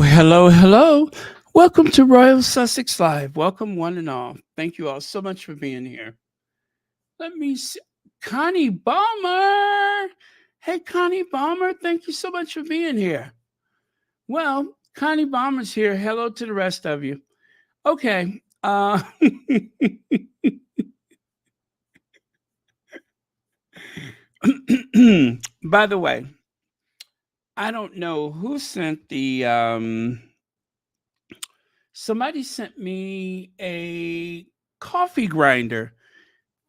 Hello. Welcome to Royal Sussex Live. Welcome, one and all. Thank you all so much for being here. Let me see. Connie Balmer. Hey, Connie Balmer. Thank you so much for being here. Well, Connie Balmer's here. Hello to the rest of you. Okay. By the way, I don't know who sent the somebody sent me a coffee grinder.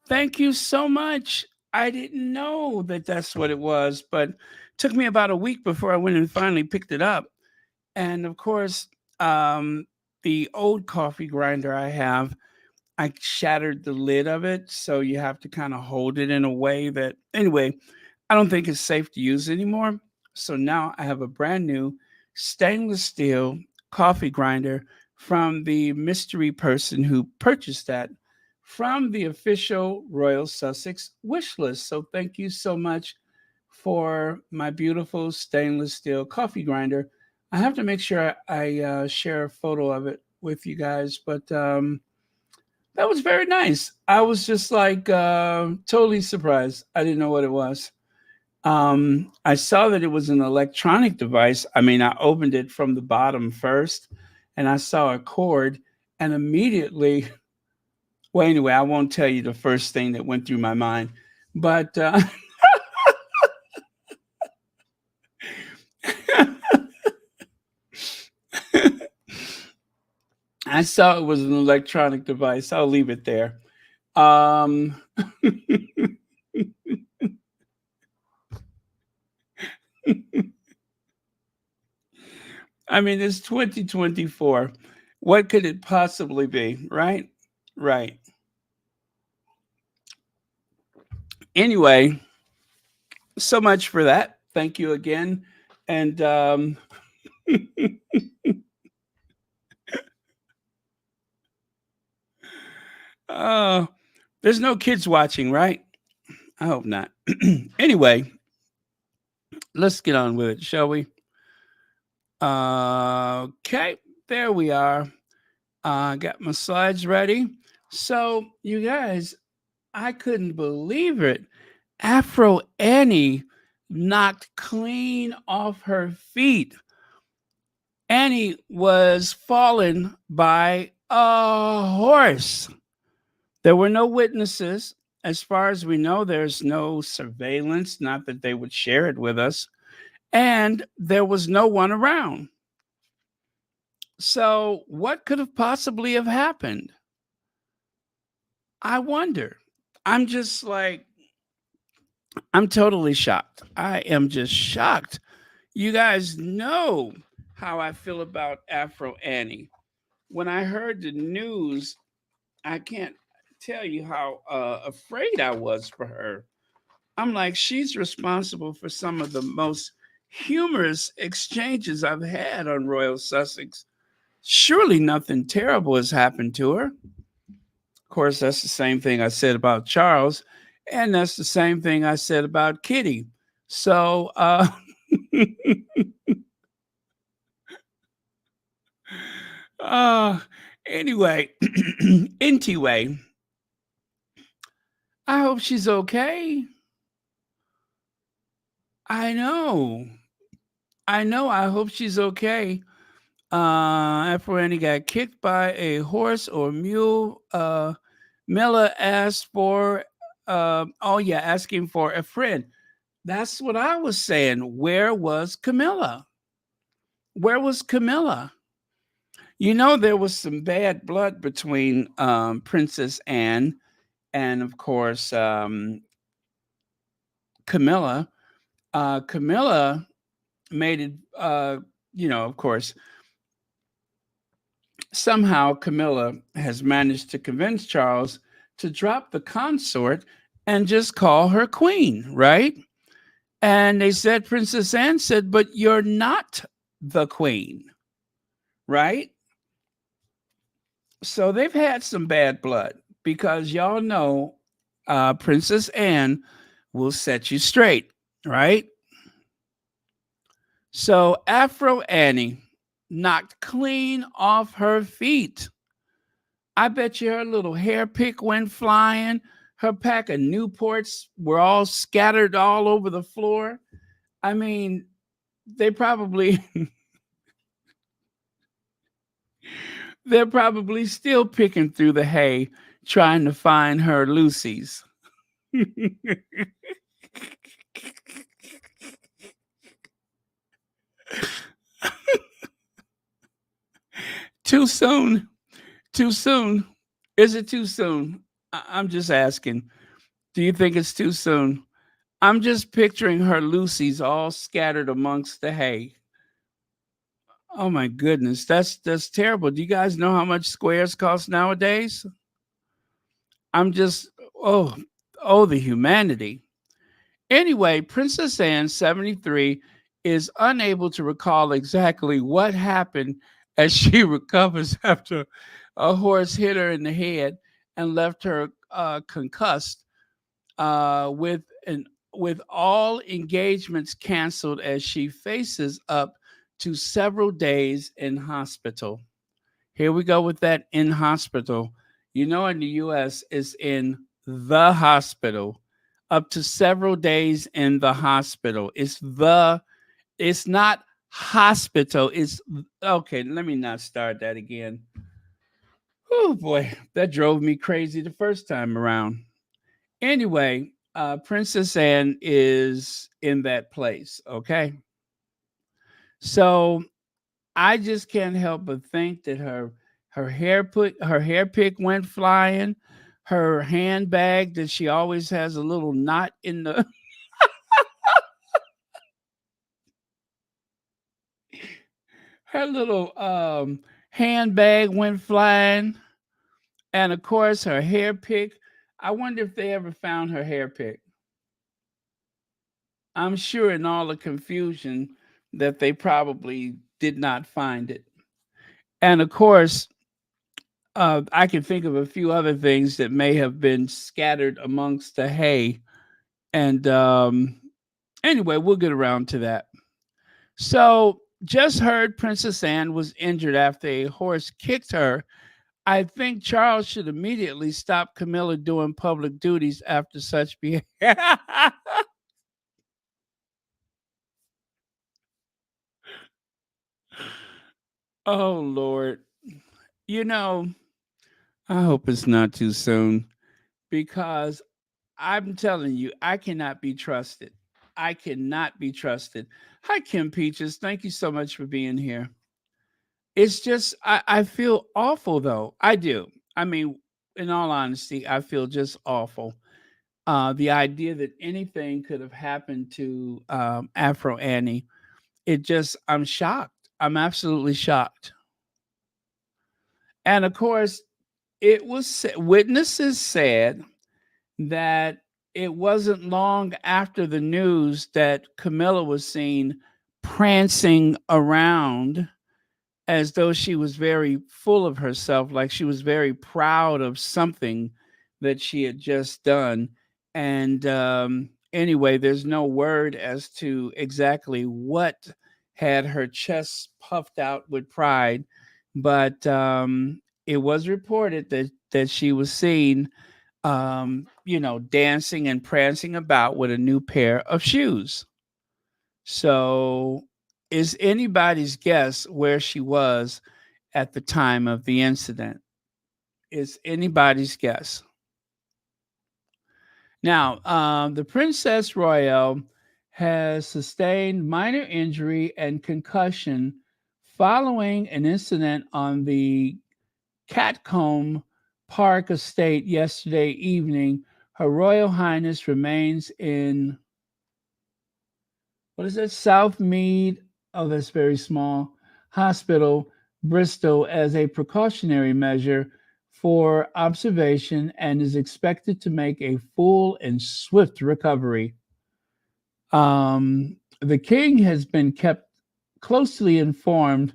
Thank you so much. I didn't know that that's what it was, but it took me about a week before I went and finally picked it up. And of course, um, the old coffee grinder I have, I shattered the lid of it, so you have to kind of hold it in a way that, anyway, I don't think it's safe to use anymore. So now I have a brand new stainless steel coffee grinder from the mystery person who purchased that from the official Royal Sussex wish list. So thank you so much for my beautiful stainless steel coffee grinder. I have to make sure I share a photo of it with you guys, but that was very nice. I was just like totally surprised. I didn't know what it was. I saw that it was an electronic device. I mean, I opened it from the bottom first and I saw a cord, and immediately, well, anyway, I won't tell you the first thing that went through my mind, but I saw it was an electronic device. I'll leave it there. Um, I mean, it's 2024. What could it possibly be? Right? Right. Anyway, so much for that. Thank you again. And uh, there's no kids watching, right? I hope not. Anyway, let's get on with it, shall we? Okay, there we are. Got my slides ready. So, you guys, I couldn't believe it. Afro Annie knocked clean off her feet. Annie was fallen by a horse. There were no witnesses. As far as we know, there's no surveillance, not that they would share it with us. And there was no one around. So, what could have possibly have happened? I wonder. I'm just like, I'm totally shocked. I am just shocked. You guys know how I feel about Afro Annie. When I heard the news, I can't tell you how afraid I was for her. I'm like, she's responsible for some of the most humorous exchanges I've had on Royal Sussex. Surely nothing terrible has happened to her. Of course, that's the same thing I said about Charles, and that's the same thing I said about Kitty. So, uh, anyway, anyway, I hope she's okay. I know. I know. I hope she's okay. After Annie got kicked by a horse or mule, Miller asked for, oh yeah, asking for a friend. That's what I was saying. Where was Camilla? Where was Camilla? You know, there was some bad blood between Princess Anne and, of course, Camilla. Camilla made it, of course, somehow Camilla has managed to convince Charles to drop the consort and just call her queen, right? And they said, Princess Anne said, but you're not the queen, right? So they've had some bad blood because y'all know Princess Anne will set you straight, right? So Afro Annie knocked clean off her feet. I bet you her little hair pick went flying. Her pack of Newports were all scattered all over the floor. I mean, they probably they're probably still picking through the hay trying to find her Lucy's. Too soon. Too soon. Is it too soon? I'm just asking. Do you think it's too soon? I'm just picturing her Lucy's all scattered amongst the hay. Oh my goodness, that's terrible. Do you guys know how much squares cost nowadays? I'm just oh the humanity. Anyway, Princess Anne 73 is unable to recall exactly what happened as she recovers after a horse hit her in the head and left her concussed with an with all engagements canceled as she faces up to several days in hospital. Here we go with that in hospital. You know, in the US, it's in the hospital, up to several days in the hospital. It's not hospital. It's okay. Let me not start that again. Oh boy, that drove me crazy the first time around. Anyway, Princess Anne is in that place. Okay. So I just can't help but think that her hair pick went flying. Her handbag that she always has a little knot in the her little handbag went flying, and of course her hair pick. I wonder if they ever found her hair pick. I'm sure in all the confusion that they probably did not find it. And of course, I can think of a few other things that may have been scattered amongst the hay. And anyway, we'll get around to that. So, just heard Princess Anne was injured after a horse kicked her. I think Charles should immediately stop Camilla doing public duties after such behavior. Oh, Lord. You know, I hope it's not too soon because I'm telling you, I cannot be trusted. I cannot be trusted. Hi, Kim Peaches. Thank you so much for being here. It's just, I feel awful though. I do. I mean, in all honesty, I feel just awful. The idea that anything could have happened to Afro Annie, I'm shocked. I'm absolutely shocked. And of course, witnesses said that it wasn't long after the news that Camilla was seen prancing around as though she was very full of herself, like she was very proud of something that she had just done. And anyway, there's no word as to exactly what had her chest puffed out with pride, but it was reported that she was seen dancing and prancing about with a new pair of shoes. So, is anybody's guess where she was at the time of the incident? Is anybody's guess. Now, the Princess Royale has sustained minor injury and concussion following an incident on the Catcomb Park estate yesterday evening. Her Royal Highness remains in what is it, South Mead? Oh, that's very small. Hospital, Bristol, as a precautionary measure for observation and is expected to make a full and swift recovery. The king has been kept closely informed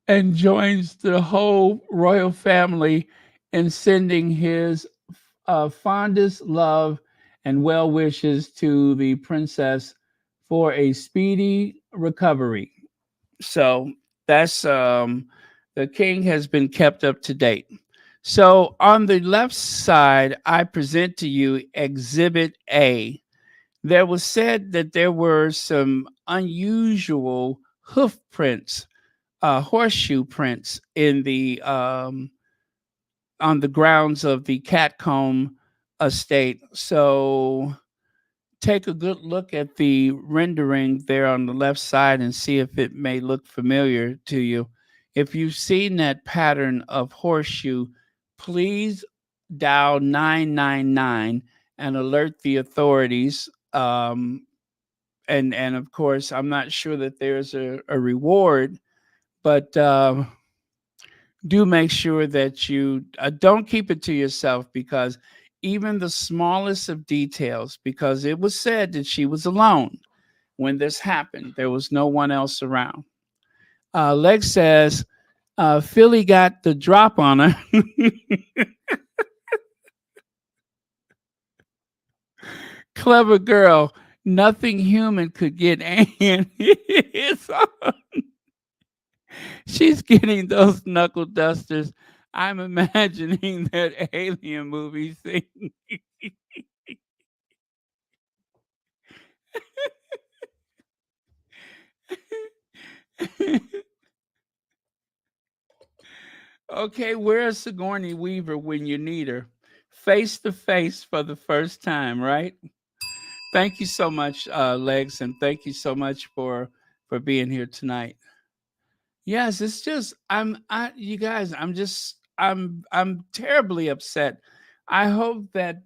and joins the whole royal family in sending his fondest love and well wishes to the princess for a speedy recovery. So that's the king has been kept up to date. So on the left side, I present to you Exhibit A. There was said that there were some unusual hoof prints, horseshoe prints in the on the grounds of the Catcomb estate. So take a good look at the rendering there on the left side and see if it may look familiar to you. If you've seen that pattern of horseshoe, please dial 999 and alert the authorities. And of course, I'm not sure that there's a reward, but do make sure that you don't keep it to yourself, because even the smallest of details, because it was said that she was alone when this happened, there was no one else around. Lex says Philly got the drop on her. Clever girl. Nothing human could get Ann. She's getting those knuckle dusters. I'm imagining that alien movie scene. Okay, where's Sigourney Weaver when you need her? Face to face for the first time, right? Thank you so much, Legs, and thank you so much for being here tonight. Yes, it's just you guys, I'm terribly upset. I hope that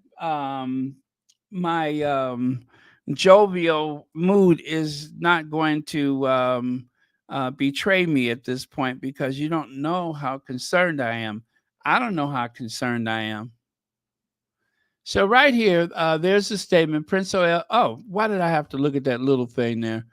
my jovial mood is not going to betray me at this point, because you don't know how concerned I am. I don't know how concerned I am. So right here, there's a statement. Prince Royal. Oh, why did I have to look at that little thing there?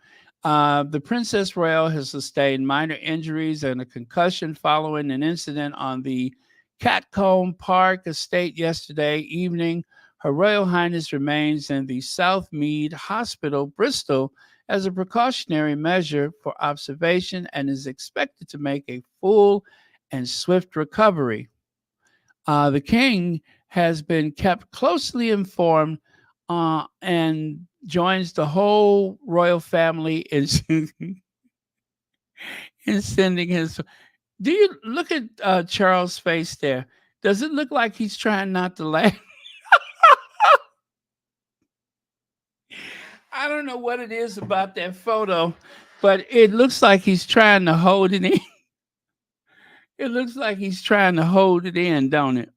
The Princess Royal has sustained minor injuries and a concussion following an incident on the Catcomb Park estate yesterday evening. Her Royal Highness remains in the Southmead Hospital, Bristol, as a precautionary measure for observation, and is expected to make a full and swift recovery. The king has been kept closely informed and joins the whole royal family in, in sending his. Do you look at Charles' face there? Does it look like he's trying not to laugh? I don't know what it is about that photo, but it looks like he's trying to hold it in. It looks like he's trying to hold it in, don't it?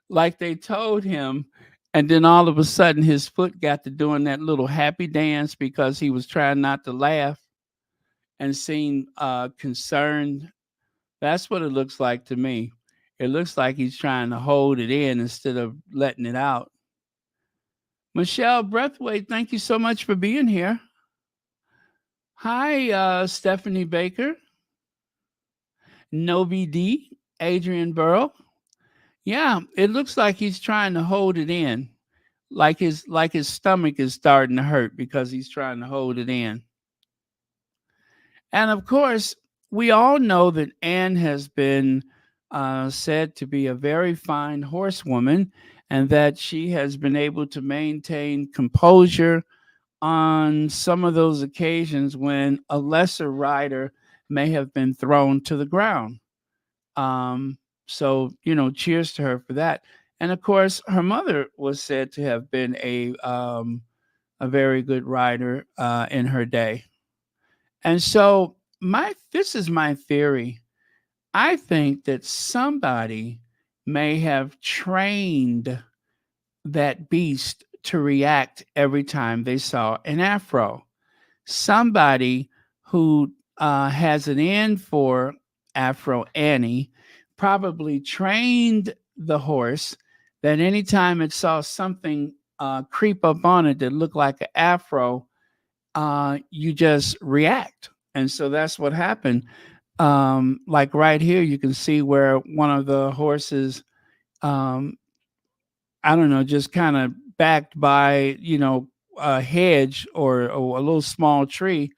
Like they told him, and then all of a sudden his foot got to doing that little happy dance because he was trying not to laugh and seemed concerned. That's what it looks like to me. It looks like he's trying to hold it in instead of letting it out. Michelle Breathwaite, thank you so much for being here. Hi, Stephanie Baker, Novi D, Adrian Burrow. Yeah, it looks like he's trying to hold it in, like his stomach is starting to hurt because he's trying to hold it in. And of course, we all know that Anne has been said to be a very fine horsewoman, and that she has been able to maintain composure on some of those occasions when a lesser rider may have been thrown to the ground. Um, so, cheers to her for that. And of course, her mother was said to have been a very good rider in her day. And so, my this is my theory. I think that somebody may have trained that beast to react every time they saw an afro. Somebody who has an in for Afro Annie probably trained the horse that anytime it saw something creep up on it that looked like an afro, you just react. And so that's what happened. Like right here, you can see where one of the horses, um, I don't know, just kind of backed by, hedge or a little small tree,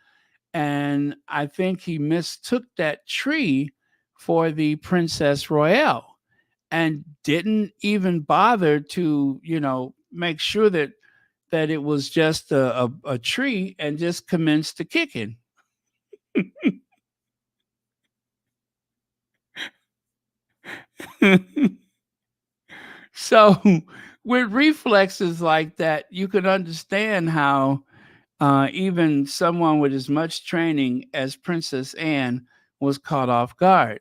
and I think he mistook that tree for the Princess Royale and didn't even bother to, make sure that it was just a tree, and just commenced to kicking. So with reflexes like that, you can understand how even someone with as much training as Princess Anne was caught off guard.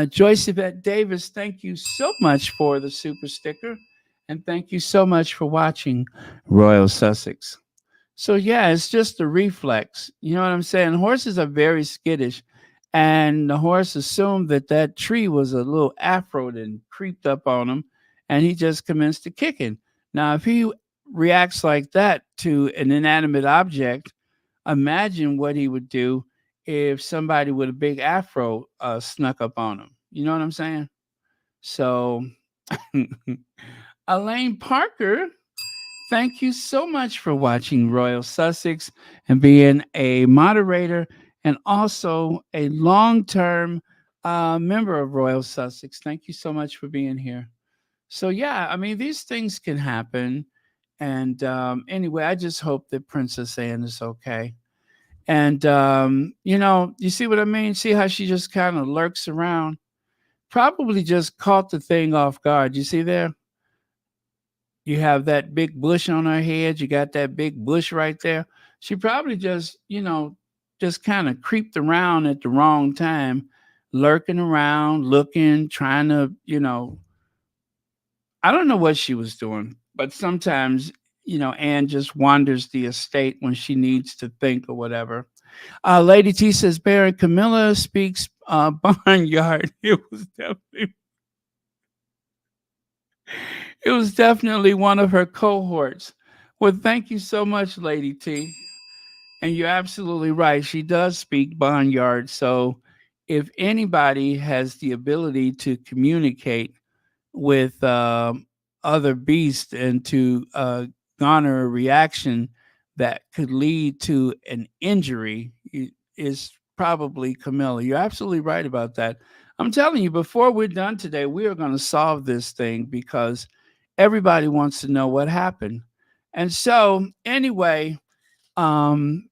Joyce Yvette Davis, thank you so much for the super sticker. And thank you so much for watching Royal Sussex. So yeah, it's just a reflex. You know what I'm saying? Horses are very skittish, and the horse assumed that that tree was a little afro and creeped up on him, and he just commenced to kicking. Now, if he reacts like that to an inanimate object, imagine what he would do if somebody with a big afro snuck up on him. You know what I'm saying? So, Elaine Parker, thank you so much for watching Royal Sussex and being a moderator and also a long term member of Royal Sussex. Thank you so much for being here. So, yeah, I mean, these things can happen. And anyway, I just hope that Princess Anne is okay. And, you see what I mean? See how she just kind of lurks around? Probably just caught the thing off guard. You see there? You have that big bush on her head. You got that big bush right there. She probably just kind of creeped around at the wrong time, lurking around, looking, trying to, I don't know what she was doing, but sometimes, Anne just wanders the estate when she needs to think or whatever. Lady T says, Barry Camilla speaks barnyard. It was definitely one of her cohorts. Well, thank you so much, Lady T. And you're absolutely right. She does speak barnyard. So if anybody has the ability to communicate with other beasts and to garner a reaction that could lead to an injury, is probably Camilla. You're absolutely right about that. I'm telling you, before we're done today, we are going to solve this thing because everybody wants to know what happened. And so, anyway, um,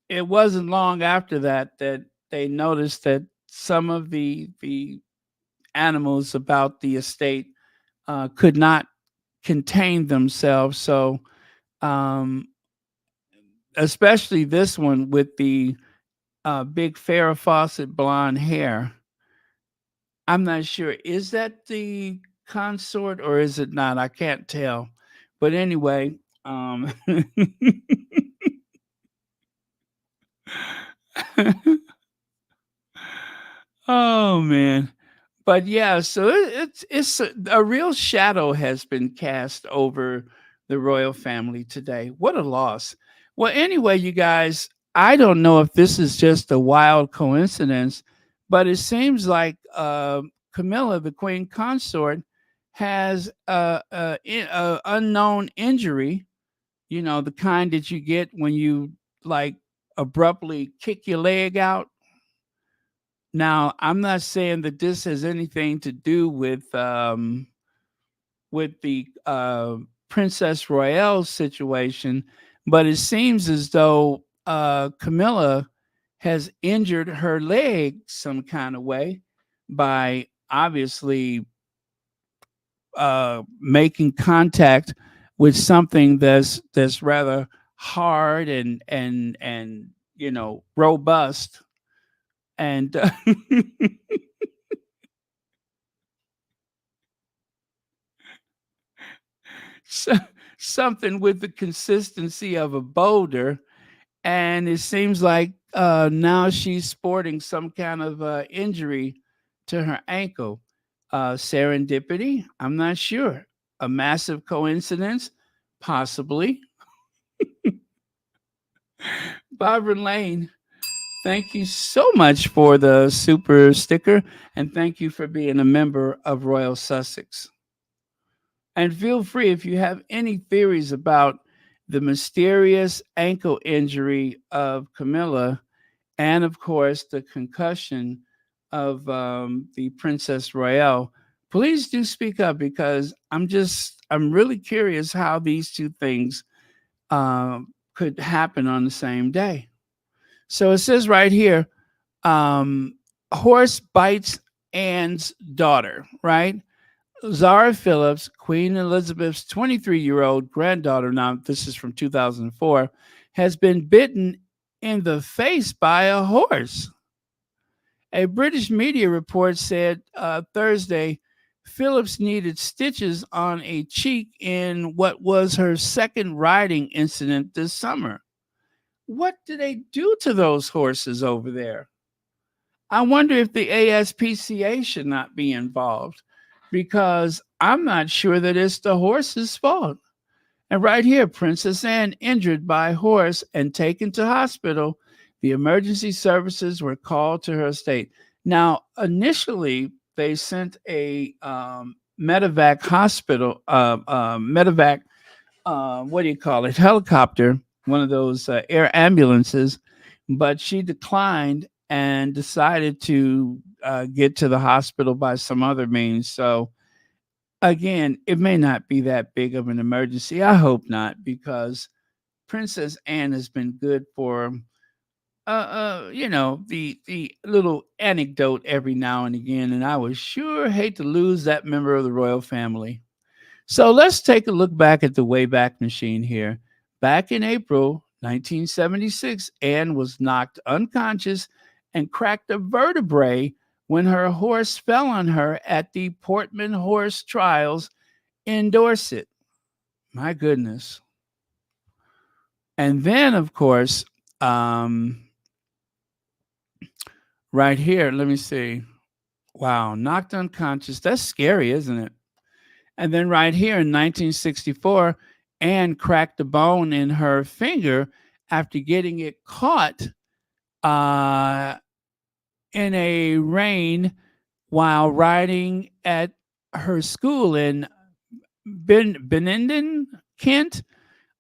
it wasn't long after that they noticed that some of the animals about the estate could not contain themselves. So, um, especially this one with the big Farrah Fawcett blonde hair. I'm not sure. Is that the consort or is it not? I can't tell. But anyway, oh man. But yeah, so it's a real shadow has been cast over the royal family today. What a loss. Well, anyway, you guys, I don't know if this is just a wild coincidence, but it seems like Camilla, the queen consort, has a unknown injury. You know, the kind that you get when you like abruptly kick your leg out. Now, I'm not saying that this has anything to do with the Princess Royale situation, but it seems as though Camilla has injured her leg some kind of way by obviously making contact with something that's rather hard and robust and so, something with the consistency of a boulder, and it seems like now she's sporting some kind of injury to her ankle. Serendipity? I'm not sure. A massive coincidence? Possibly. Barbara Lane, thank you so much for the super sticker, and thank you for being a member of Royal Sussex. And feel free if you have any theories about the mysterious ankle injury of Camilla, and of course the concussion of the Princess Royale. Please do speak up because I'm really curious how these two things could happen on the same day. So it says right here, um, horse bites Anne's daughter, right? Zara Phillips, Queen Elizabeth's 23-year-old granddaughter, now this is from 2004, has been bitten in the face by a horse. A British media report said Thursday Phillips needed stitches on a cheek in what was her second riding incident this summer. What do they do to those horses over there? I wonder if the ASPCA should not be involved because I'm not sure that it's the horse's fault. And right here, Princess Anne injured by horse and taken to hospital. The emergency services were called to her estate. Now, initially, they sent a medevac hospital, medevac, what do you call it, helicopter, one of those air ambulances, but she declined and decided to get to the hospital by some other means. So, again, it may not be that big of an emergency. I hope not, because Princess Anne has been good for, the little anecdote every now and again, and I would sure hate to lose that member of the royal family. So let's take a look back at the Wayback Machine here. Back in April 1976, Anne was knocked unconscious and cracked a vertebrae when her horse fell on her at the Portman Horse Trials in Dorset. My goodness. And then, of course, um, right here, let me see. Wow, knocked unconscious. That's scary, isn't it? And then right here in 1964, Anne cracked a bone in her finger after getting it caught uh, in a rain while riding at her school in Benenden, Kent.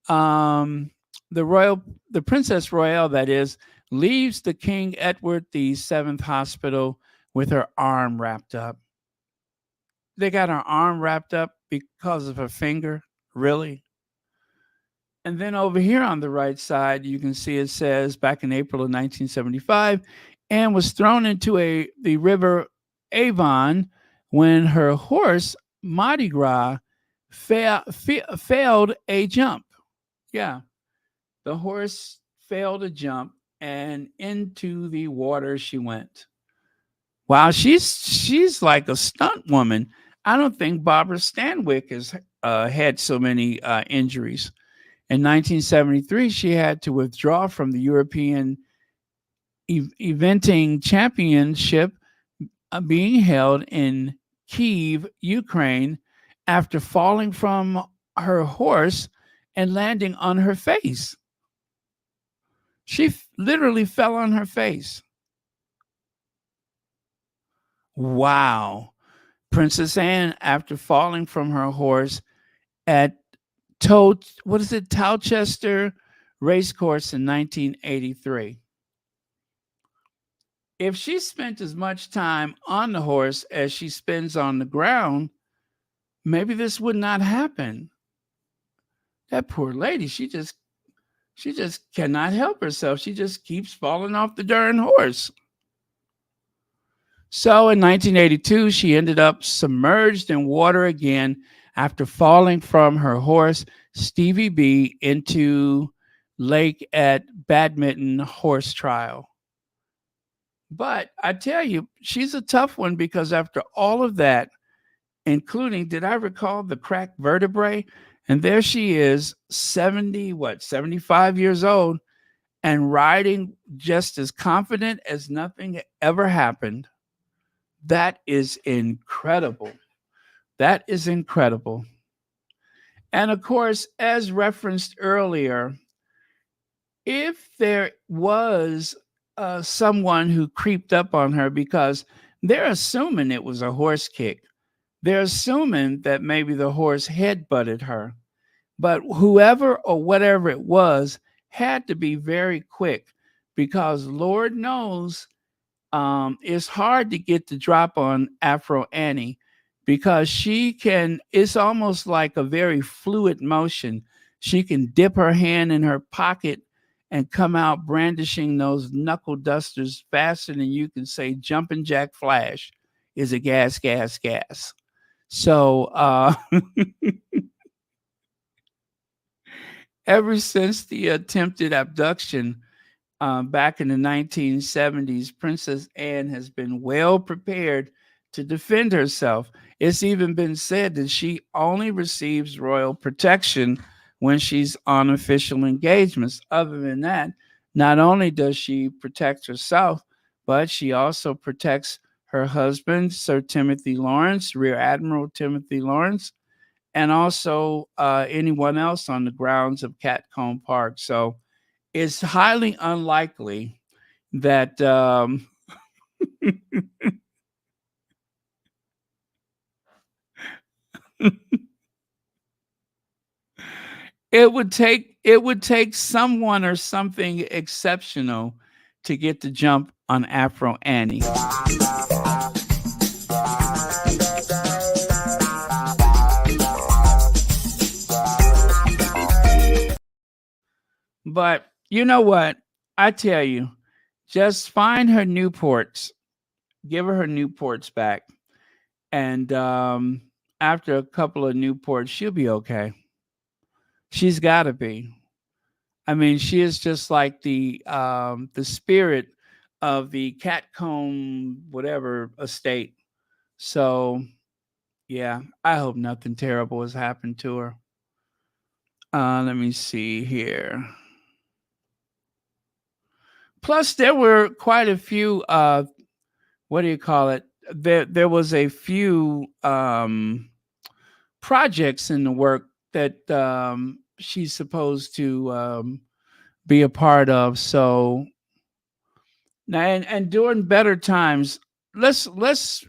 Um, the royal, the Princess Royale, that is, leaves the King Edward the Seventh Hospital with her arm wrapped up. They got her arm wrapped up because of her finger. Really? And then over here on the right side, you can see it says back in April of 1975, Anne was thrown into the river Avon when her horse, Mardi Gras, failed a jump. Yeah, the horse failed a jump and into the water she went. Wow, she's like a stunt woman. I don't think Barbara Stanwyck has had so many injuries. In 1973, she had to withdraw from the European Eventing Championship being held in Kyiv, Ukraine, after falling from her horse and landing on her face. She literally fell on her face. Wow. Princess Anne, after falling from her horse at Towchester Racecourse in 1983. If she spent as much time on the horse as she spends on the ground, maybe this would not happen. That poor lady, she just cannot help herself. She just keeps falling off the darn horse. So in 1982, she ended up submerged in water again after falling from her horse, Stevie B, into lake at Badminton Horse Trial. But I tell you, she's a tough one because after all of that, including, did I recall the cracked vertebrae? And there she is, 75 years old, and riding just as confident as nothing ever happened. That is incredible. That is incredible. And of course, as referenced earlier, if there was someone who creeped up on her, because they're assuming it was a horse kick, they're assuming that maybe the horse head butted her. But whoever or whatever it was had to be very quick because Lord knows it's hard to get the drop on Afro Annie because she can, it's almost like a very fluid motion. She can dip her hand in her pocket and come out brandishing those knuckle dusters faster than you can say jumping jack flash is a gas, gas, gas. So ever since the attempted abduction, back in the 1970s, Princess Anne has been well prepared to defend herself. It's even been said that she only receives royal protection when she's on official engagements. Other than that, not only does she protect herself, but she also protects her husband, Sir Timothy Lawrence, Rear Admiral Timothy Lawrence, and also anyone else on the grounds of Catcomb Park. So it's highly unlikely that it would take someone or something exceptional to get the jump on Afro Annie. But you know what? I tell you, just find her Newports, give her Newports back, and after a couple of Newports, she'll be okay. She's got to be. I mean, she is just like the spirit of the Catcomb whatever estate. So yeah, I hope nothing terrible has happened to her. Let me see here. Plus, there were quite a few. What do you call it? There was a few projects in the work that she's supposed to be a part of. So now, and during better times, let's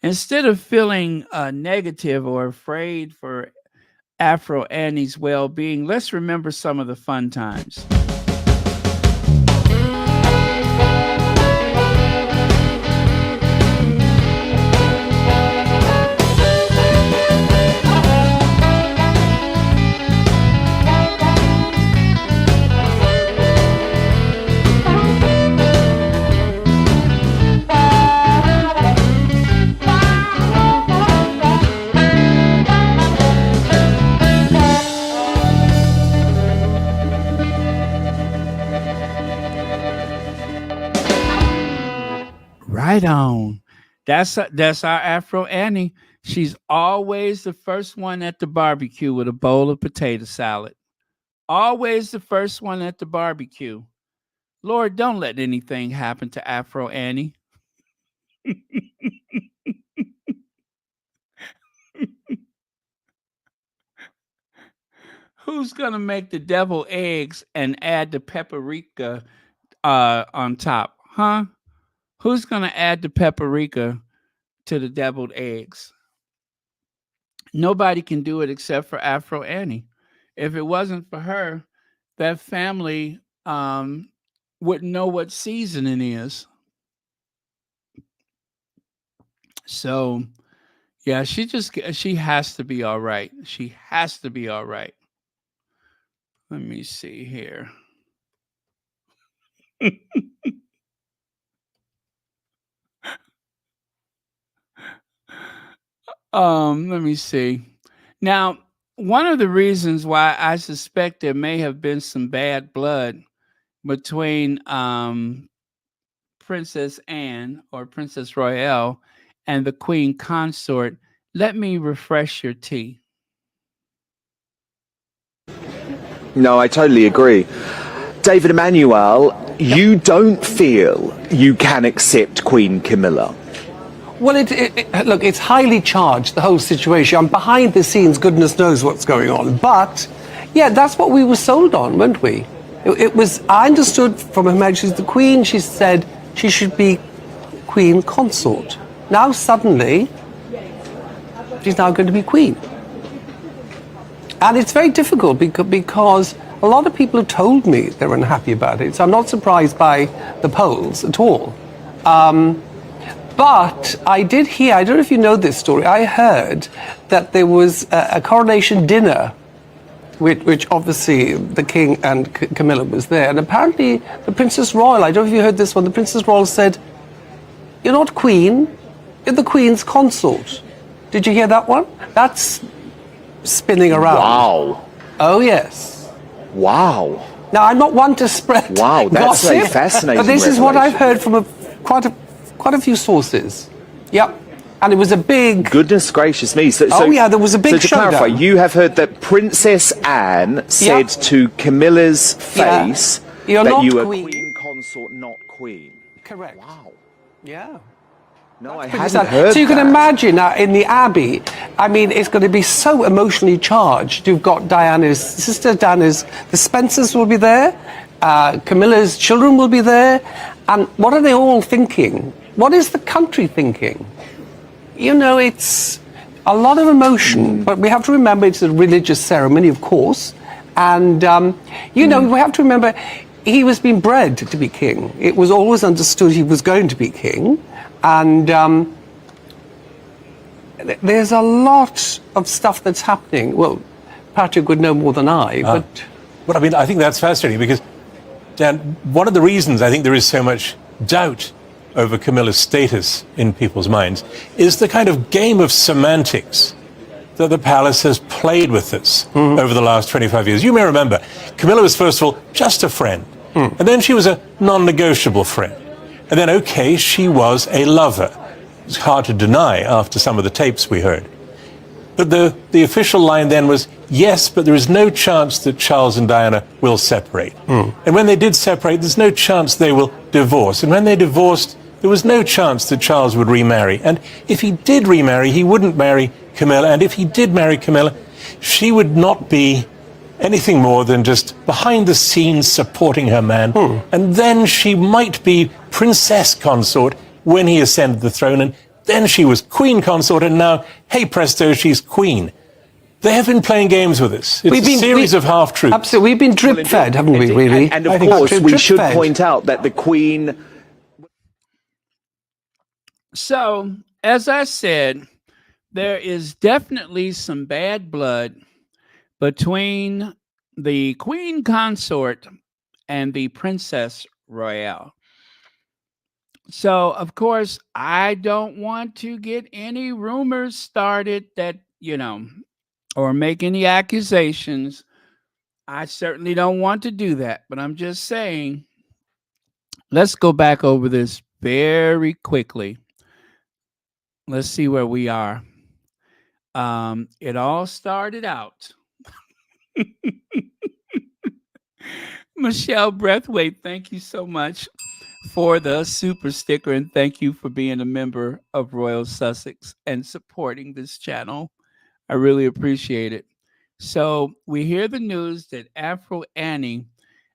instead of feeling negative or afraid for Afro Annie's well-being, let's remember some of the fun times. Right on. That's our Afro Annie. She's always the first one at the barbecue with a bowl of potato salad. Always the first one at the barbecue. Lord, don't let anything happen to Afro Annie. Who's gonna make the devil eggs and add the paprika on top? Huh? Who's gonna add the paprika to the deviled eggs? Nobody can do it except for Afro Annie. If it wasn't for her, that family wouldn't know what seasoning is. So yeah, she has to be all right. She has to be all right. Let me see here. Let me see. Now, one of the reasons why I suspect there may have been some bad blood between Princess Anne or Princess Royale and the Queen Consort, let me refresh your tea. No, I totally agree. David Emmanuel, you don't feel you can accept Queen Camilla. Well, look, it's highly charged, the whole situation. I'm behind the scenes, goodness knows what's going on. But, yeah, that's what we were sold on, weren't we? It was, I understood from Her Majesty the Queen, she said she should be Queen Consort. Now, suddenly, she's now going to be Queen. And it's very difficult because a lot of people have told me they're unhappy about it. So I'm not surprised by the polls at all. But I did hear, I don't know if you know this story, I heard that there was a coronation dinner, which obviously the king and Camilla was there. And apparently the Princess Royal, I don't know if you heard this one, the Princess Royal said, "You're not queen, you're the queen's consort." Did you hear that one? That's spinning around. Wow. Oh, yes. Wow. Now, I'm not one to spread Wow, that's gossip, a fascinating but this is what I've revelation. heard from quite a few sources. Yep. And it was a big... Goodness gracious me. So, Oh, yeah, there was a big So to clarify, showdown. you have heard that Princess Anne said to Camilla's face You're that not you were queen. queen consort, not queen. Correct. Wow. Yeah. No, I Pretty hadn't sad. heard So you can that. imagine in the Abbey, I mean, it's going to be so emotionally charged. You've got Diana's sister, Diana's, the Spencers will be there, Camilla's children will be there, and what are they all thinking? What is the country thinking? You know, it's a lot of emotion, but we have to remember it's a religious ceremony, of course, and, you know, we have to remember he was being bred to be king. It was always understood he was going to be king. And there's a lot of stuff that's happening. Well, Patrick would know more than I, but... Well, I mean, I think that's fascinating because, Dan, one of the reasons I think there is so much doubt over Camilla's status in people's minds is the kind of game of semantics that the palace has played with us over the last 25 years. You may remember, Camilla was, first of all, just a friend. And then she was a non-negotiable friend. And then, okay, she was a lover. It's hard to deny after some of the tapes we heard. But the official line then was, yes, but there is no chance that Charles and Diana will separate. And when they did separate, there's no chance they will divorce. And when they divorced, there was no chance that Charles would remarry. And if he did remarry, he wouldn't marry Camilla. And if he did marry Camilla, she would not be anything more than just behind the scenes supporting her man. And then she might be princess consort when he ascended the throne. And then she was queen consort. And now, hey presto, she's queen. They have been playing games with us. It's a series of half-truths. Absolutely. We've been drip-fed, haven't we, really? And of course, we should point out that the Queen... So, as I said, there is definitely some bad blood between the Queen Consort and the Princess Royale. So, of course, I don't want to get any rumors started that, you know, or make any accusations. I certainly don't want to do that, but I'm just saying, let's go back over this very quickly. Let's see where we are. It all started out. Michelle Breathwaite, thank you so much for the super sticker, and thank you for being a member of Royal Sussex and supporting this channel. I really appreciate it. So we hear the news that Afro Annie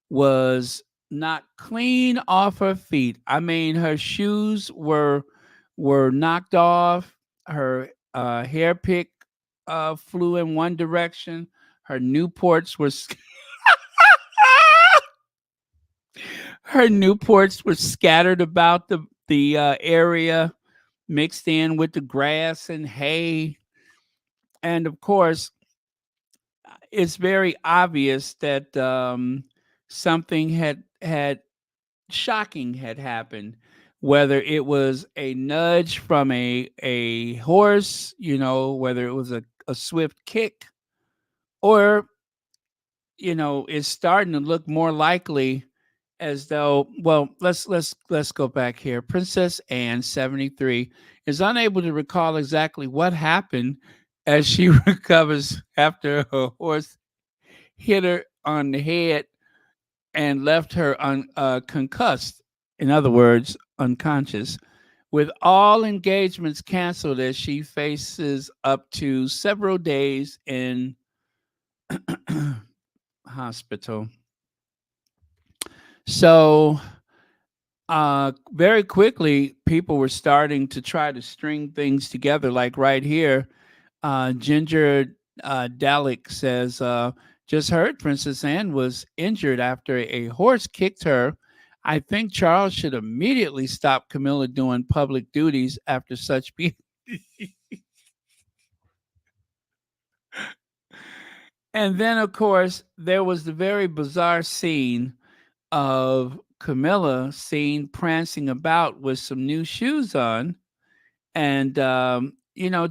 was not clean off her feet. I mean, her shoes were knocked off. Her hair pick flew in one direction. Her Newports were her Newports were scattered about the area, mixed in with the grass and hay. And of course, it's very obvious that something had shocking had happened. Whether it was a nudge from a horse, you know, whether it was a swift kick, or, you know, it's starting to look more likely as though, well, let's go back here. Princess Anne, 73, is unable to recall exactly what happened as she recovers after her horse hit her on the head and left her concussed. In other words, unconscious, with all engagements canceled as she faces up to several days in hospital. So very quickly, people were starting to try to string things together. Like right here, Ginger Dalek says, just heard Princess Anne was injured after a horse kicked her. I think Charles should immediately stop Camilla doing public duties after such behavior. And then, of course, there was the very bizarre scene of Camilla seen prancing about with some new shoes on and,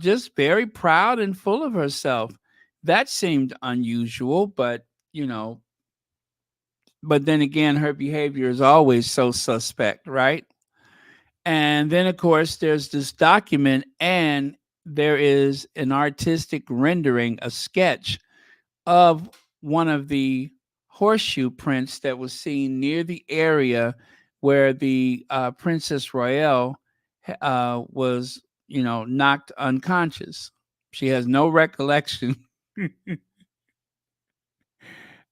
just very proud and full of herself. That seemed unusual, but then again, her behavior is always so suspect, right? And then, of course, there's this document, and there is an artistic rendering, a sketch of one of the horseshoe prints that was seen near the area where the Princess Royale was, knocked unconscious. She has no recollection.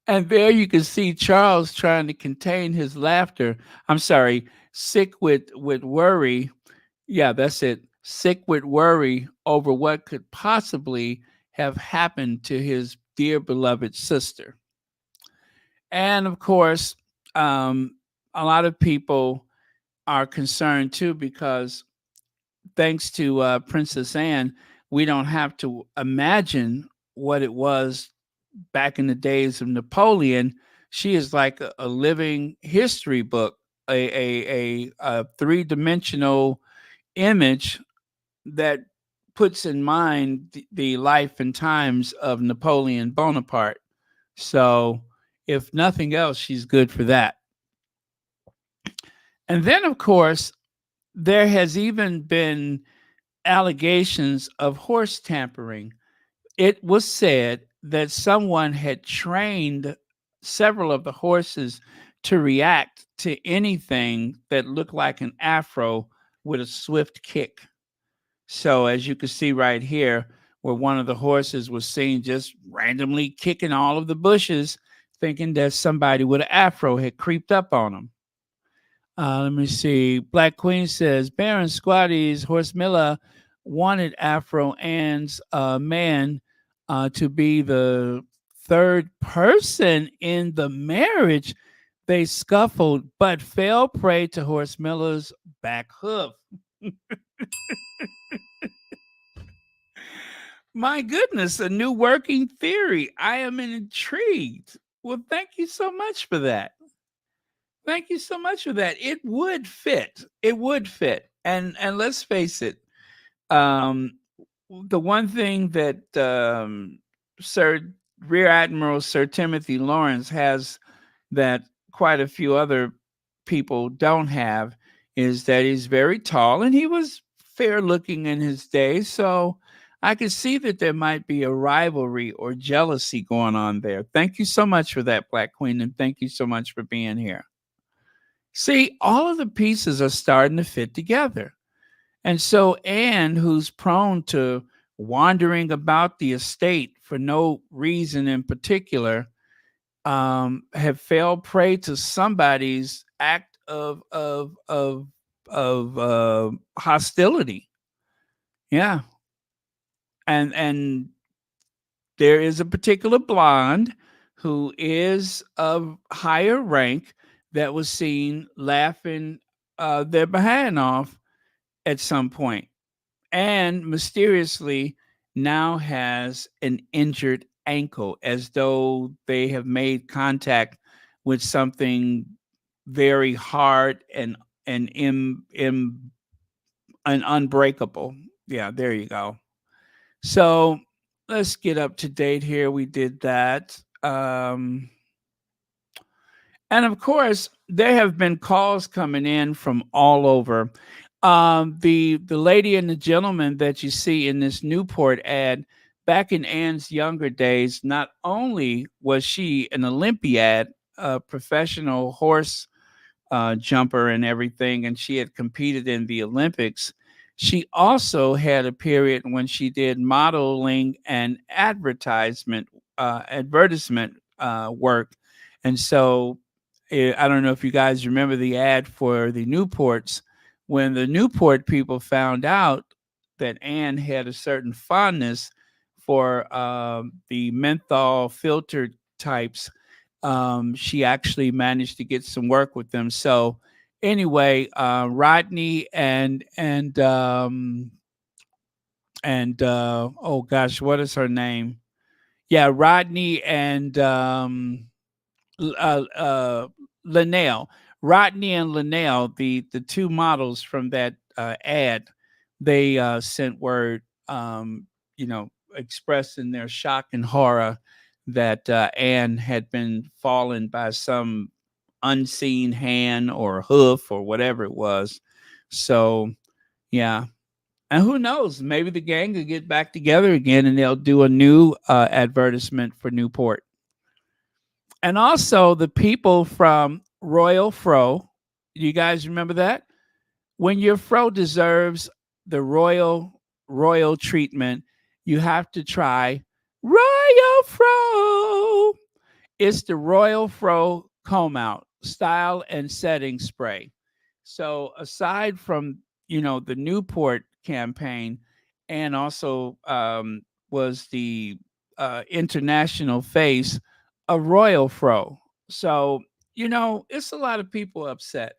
And there you can see Charles trying to contain his laughter. I'm sorry, sick with worry. Yeah, that's it. Sick with worry over what could possibly have happened to his dear beloved sister. And of course, a lot of people are concerned too because thanks to Princess Anne, we don't have to imagine what it was back in the days of Napoleon. She is like a living history book, a three-dimensional image that puts in mind the life and times of Napoleon Bonaparte. So, if nothing else, she's good for that. And then, of course, there has even been allegations of horse tampering. It was said that someone had trained several of the horses to react to anything that looked like an afro with a swift kick. So, as you can see right here, where one of the horses was seen just randomly kicking all of the bushes, thinking that somebody with an afro had creeped up on him. Let me see. Black Queen says Baron Squatty's Horse Miller wanted Afro Ann's man to be the third person in the marriage. They scuffled, but fell prey to Horse Miller's back hoof. My goodness, a new working theory. I am intrigued. Well, thank you so much for that. Thank you so much for that. It would fit. It would fit. And let's face it, um, the one thing that Sir Rear Admiral Sir Timothy Lawrence has that quite a few other people don't have is that he's very tall and he was fair looking in his day. So I could see that there might be a rivalry or jealousy going on there. Thank you so much for that, Black Queen, and thank you so much for being here. See, all of the pieces are starting to fit together. And so Anne, who's prone to wandering about the estate for no reason in particular, have fell prey to somebody's act of hostility. Yeah, and there is a particular blonde who is of higher rank that was seen laughing their behind off at some point, and mysteriously now has an injured ankle as though they have made contact with something very hard and unbreakable. Yeah, there you go. So let's get up to date here. We did that. And of course, there have been calls coming in from all over. The lady and the gentleman that you see in this Newport ad, back in Anne's younger days, not only was she an Olympiad, a professional horse jumper and everything, and she had competed in the Olympics. She also had a period when she did modeling and advertisement work, and so I don't know if you guys remember the ad for the Newports. When the Newport people found out that Anne had a certain fondness for the menthol filtered types. She actually managed to get some work with them. So anyway, Rodney and oh gosh, what is her name? Yeah, Rodney and uh, uh, Linnell, Rodney and Linnell, the two models from that ad, they sent word, expressing their shock and horror that Anne had been fallen by some unseen hand or hoof or whatever it was. So yeah, and who knows? Maybe the gang will get back together again and they'll do a new advertisement for Newport. And also the people from Royal Fro. You guys remember that? When your fro deserves the royal treatment, you have to try Royal Fro. It's the Royal Fro comb out style and setting spray. So aside from the Newport campaign, and also was the international face of Royal Fro. So it's a lot of people upset.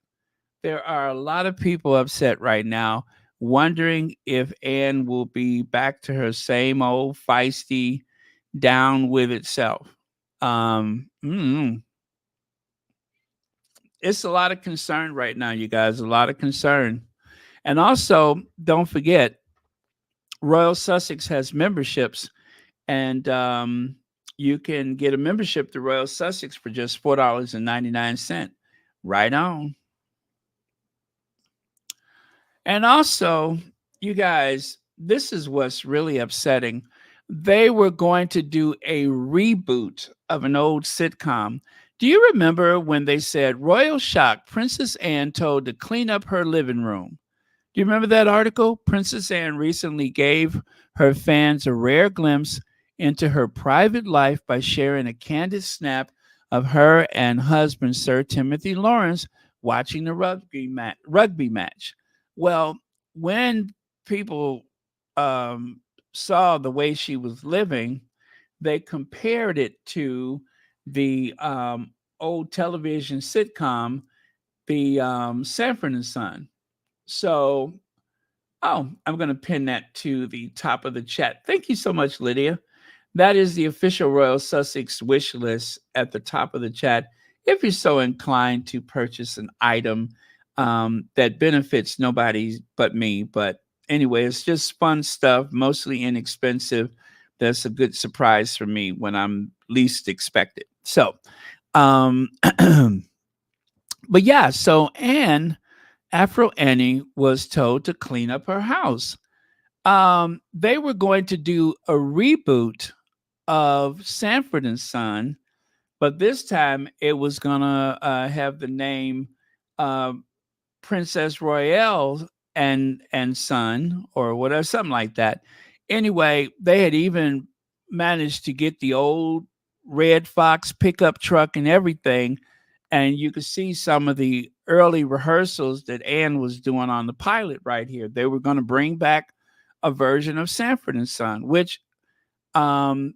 There are a lot of people upset right now, wondering if Anne will be back to her same old feisty, down with itself. It's a lot of concern right now, you guys. A lot of concern. And also, don't forget, Royal Sussex has memberships, and you can get a membership to Royal Sussex for just $4.99. Right on. And also, you guys, this is what's really upsetting. They were going to do a reboot of an old sitcom. Do you remember when they said Royal Shock, Princess Anne told to clean up her living room? Do you remember that article? Princess Anne recently gave her fans a rare glimpse into her private life by sharing a candid snap of her and husband Sir Timothy Lawrence watching the rugby match. Well, when people um, saw the way she was living, they compared it to the old television sitcom, the Sanford and Son. So, oh, I'm going to pin that to the top of the chat. Thank you so much, Lydia. That is the official Royal Sussex wish list at the top of the chat. If you're so inclined to purchase an item that benefits nobody but me. But anyway, it's just fun stuff, mostly inexpensive. That's a good surprise for me when I'm least expected. So, um, but yeah, so Anne, Afro Annie, was told to clean up her house. They were going to do a reboot of Sanford and Son, but this time it was gonna have the name uh, Princess Royale and Son or whatever, something like that. Anyway, they had even managed to get the old Red Fox pickup truck and everything, and you could see some of the early rehearsals that Anne was doing on the pilot right here. They were going to bring back a version of Sanford and Son, which um,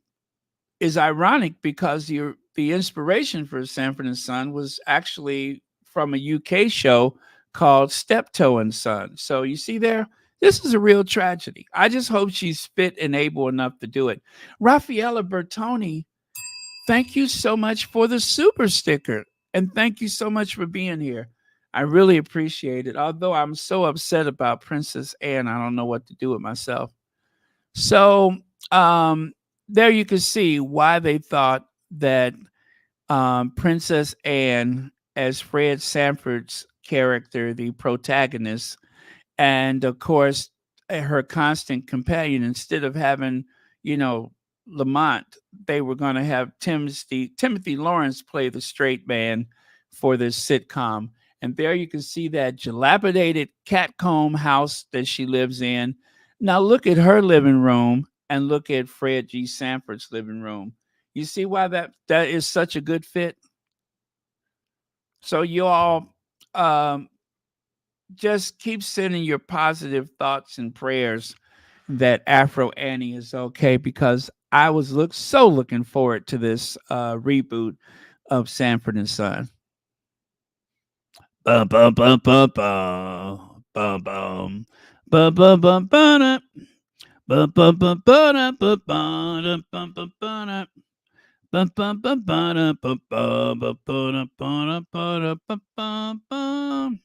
is ironic because the inspiration for Sanford and Son was actually from a UK show called Steptoe and Son. So you see there, this is a real tragedy. I just hope she's fit and able enough to do it. Raffaella Bertoni, thank you so much for the super sticker. And thank you so much for being here. I really appreciate it. Although I'm so upset about Princess Anne, I don't know what to do with myself. So um, there you can see why they thought that Princess Anne, as Fred Sanford's character, the protagonist, and of course her constant companion, instead of having you know Lamont, they were going to have Timothy Lawrence play the straight man for this sitcom. And there you can see that dilapidated catcomb house that she lives in. Now look at her living room and look at Fred G. Sanford's living room. You see why that is such a good fit. So you all um, just keep sending your positive thoughts and prayers that Afro Annie is okay, because I was looking forward to this reboot of Sanford and Son. Bum bum bum bum bum bum bum bum bum bum bum bum bum bum bum bum bum bum bum bum. Bum, bum, bum, ba-da, bum, bum, bum, ba-da, ba-da, ba-da, bum, bum, bum.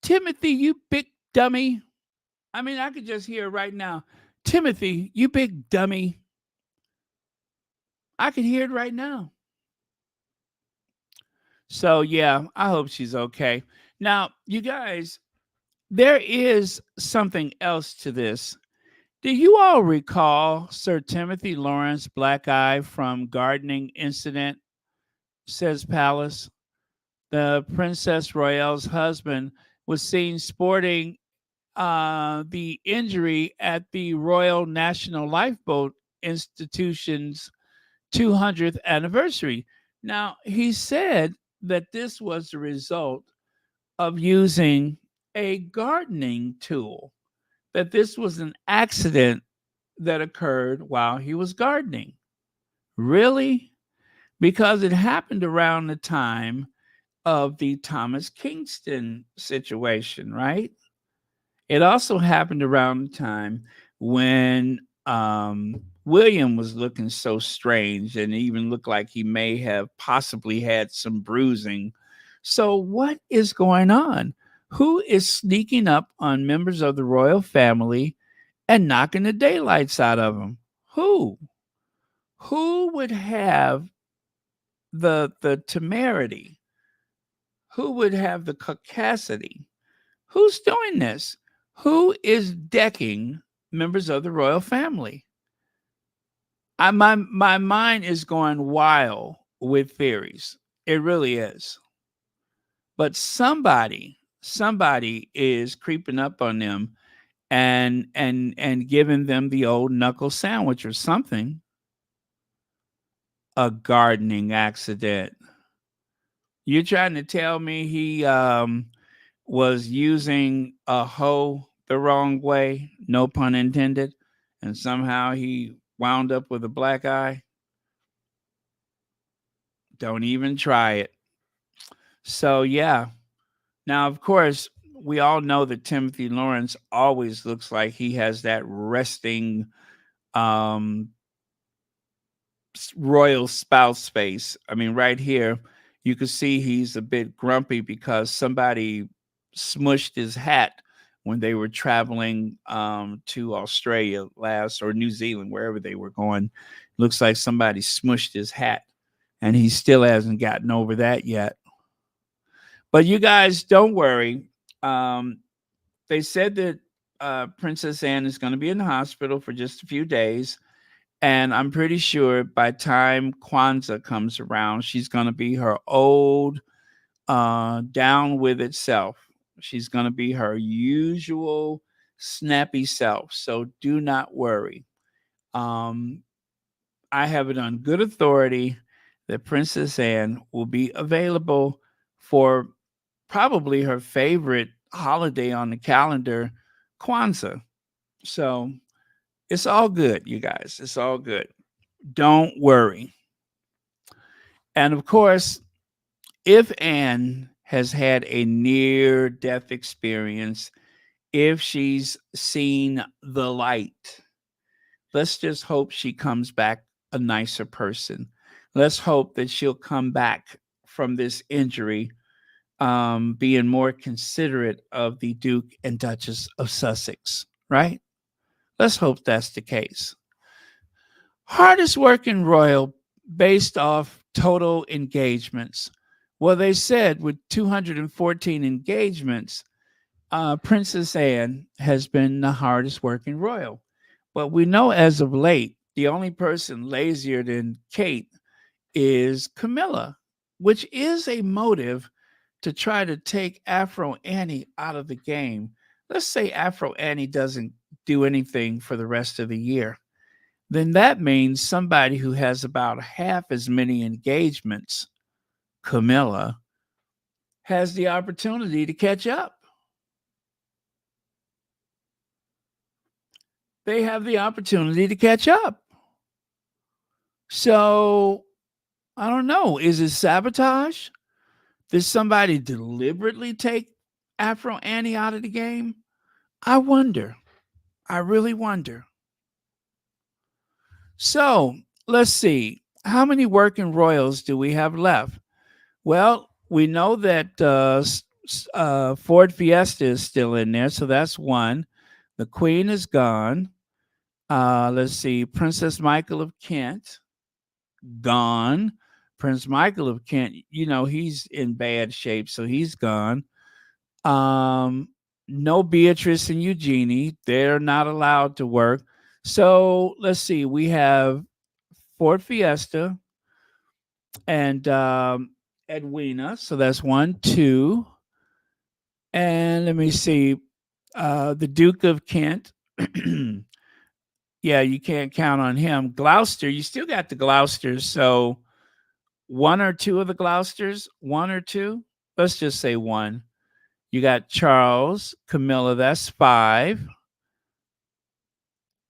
Timothy, you big dummy. I mean, I could just hear it right now. Timothy, you big dummy. I could hear it right now. So, yeah, I hope she's okay. Now, you guys, there is something else to this. Do you all recall Sir Timothy Lawrence Black Eye from Gardening Incident, says Palace? The Princess Royale's husband was seen sporting the injury at the Royal National Lifeboat Institution's 200th anniversary. Now, he said that this was the result of using a gardening tool, that this was an accident that occurred while he was gardening. Really? Because it happened around the time of the Thomas Kingston situation, right? It also happened around the time when William was looking so strange and even looked like he may have possibly had some bruising. So, what is going on? Who is sneaking up on members of the royal family and knocking the daylights out of them? Who? Who would have the temerity? Who would have the caucasity? Who's doing this? Who is decking members of the royal family? My mind is going wild with theories. It really is. But somebody is creeping up on them and giving them the old knuckle sandwich or something. A gardening accident. You're trying to tell me he was using a hoe the wrong way, no pun intended, and somehow he wound up with a black eye? Don't even try it. So, yeah. Now, of course, we all know that Timothy Lawrence always looks like he has that resting um, royal spouse face. I mean, right here, you can see he's a bit grumpy because somebody smushed his hat when they were traveling to Australia last, or New Zealand, wherever they were going. Looks like somebody smushed his hat, and he still hasn't gotten over that yet. But you guys, don't worry. Um, they said that Princess Anne is going to be in the hospital for just a few days. And I'm pretty sure by time Kwanzaa comes around, she's going to be her old, down with itself. She's going to be her usual snappy self. So do not worry. Um, I have it on good authority that Princess Anne will be available for probably her favorite holiday on the calendar, Kwanzaa. So it's all good, you guys. It's all good. Don't worry. And of course, if Anne has had a near death experience, if she's seen the light, let's just hope she comes back a nicer person. Let's hope that she'll come back from this injury being more considerate of the Duke and Duchess of Sussex, right? Let's hope that's the case. Hardest working royal based off total engagements. Well, they said with 214 engagements, Princess Anne has been the hardest working royal. But we know as of late, the only person lazier than Kate is Camilla, which is a motive to try to take Afro Annie out of the game. Let's say Afro Annie doesn't do anything for the rest of the year. Then that means somebody who has about half as many engagements, Camilla, has the opportunity to catch up. they have the opportunity to catch up. So I don't know. Is it sabotage? Did somebody deliberately take Afro Annie out of the game? I wonder. I really wonder. So let's see. How many working royals do we have left? Well, we know that Ford Fiesta is still in there, so that's one. The Queen is gone. Let's see. Princess Michael of Kent, gone. Prince Michael of Kent, he's in bad shape, so he's gone. Um, no Beatrice and Eugenie. They're not allowed to work. So let's see. We have Ford Fiesta and Edwina. So that's one, two. And let me see. The Duke of Kent. Yeah, you can't count on him. Gloucester, you still got the Gloucesters. So one or two of the Gloucesters, one or two. Let's just say one. You got Charles, Camilla, that's five,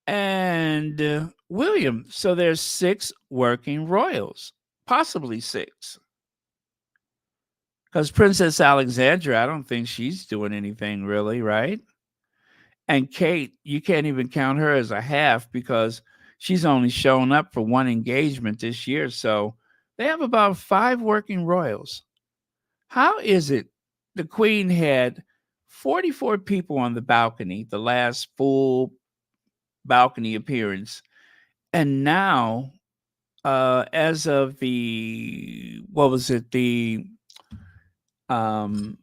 and William. So there's six working royals, possibly six. Because Princess Alexandra, I don't think she's doing anything really, right? And Kate, you can't even count her as a half because she's only shown up for one engagement this year. So they have about five working royals. How is it the Queen had 44 people on the balcony, the last full balcony appearance, and now, as of what was it, the um,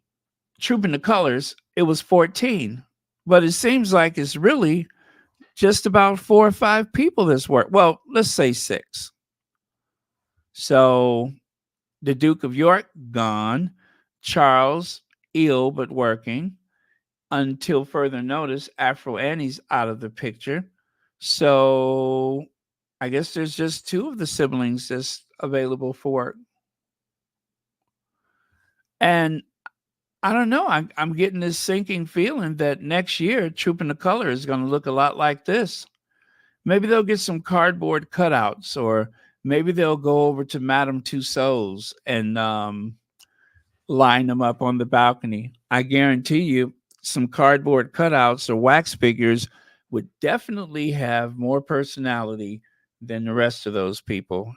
Trooping the Colors, it was 14. But it seems like it's really just about 4 or 5 people this work. Well, let's say 6. So the Duke of York, gone. Charles, ill but working. Until further notice, Afro Annie's out of the picture. So I guess there's just 2 of the siblings that's available for work. And I don't know. I'm getting this sinking feeling that next year, Trooping the Color is going to look a lot like this. Maybe they'll get some cardboard cutouts, or maybe they'll go over to Madame Tussauds and line them up on the balcony. I guarantee you, some cardboard cutouts or wax figures would definitely have more personality than the rest of those people.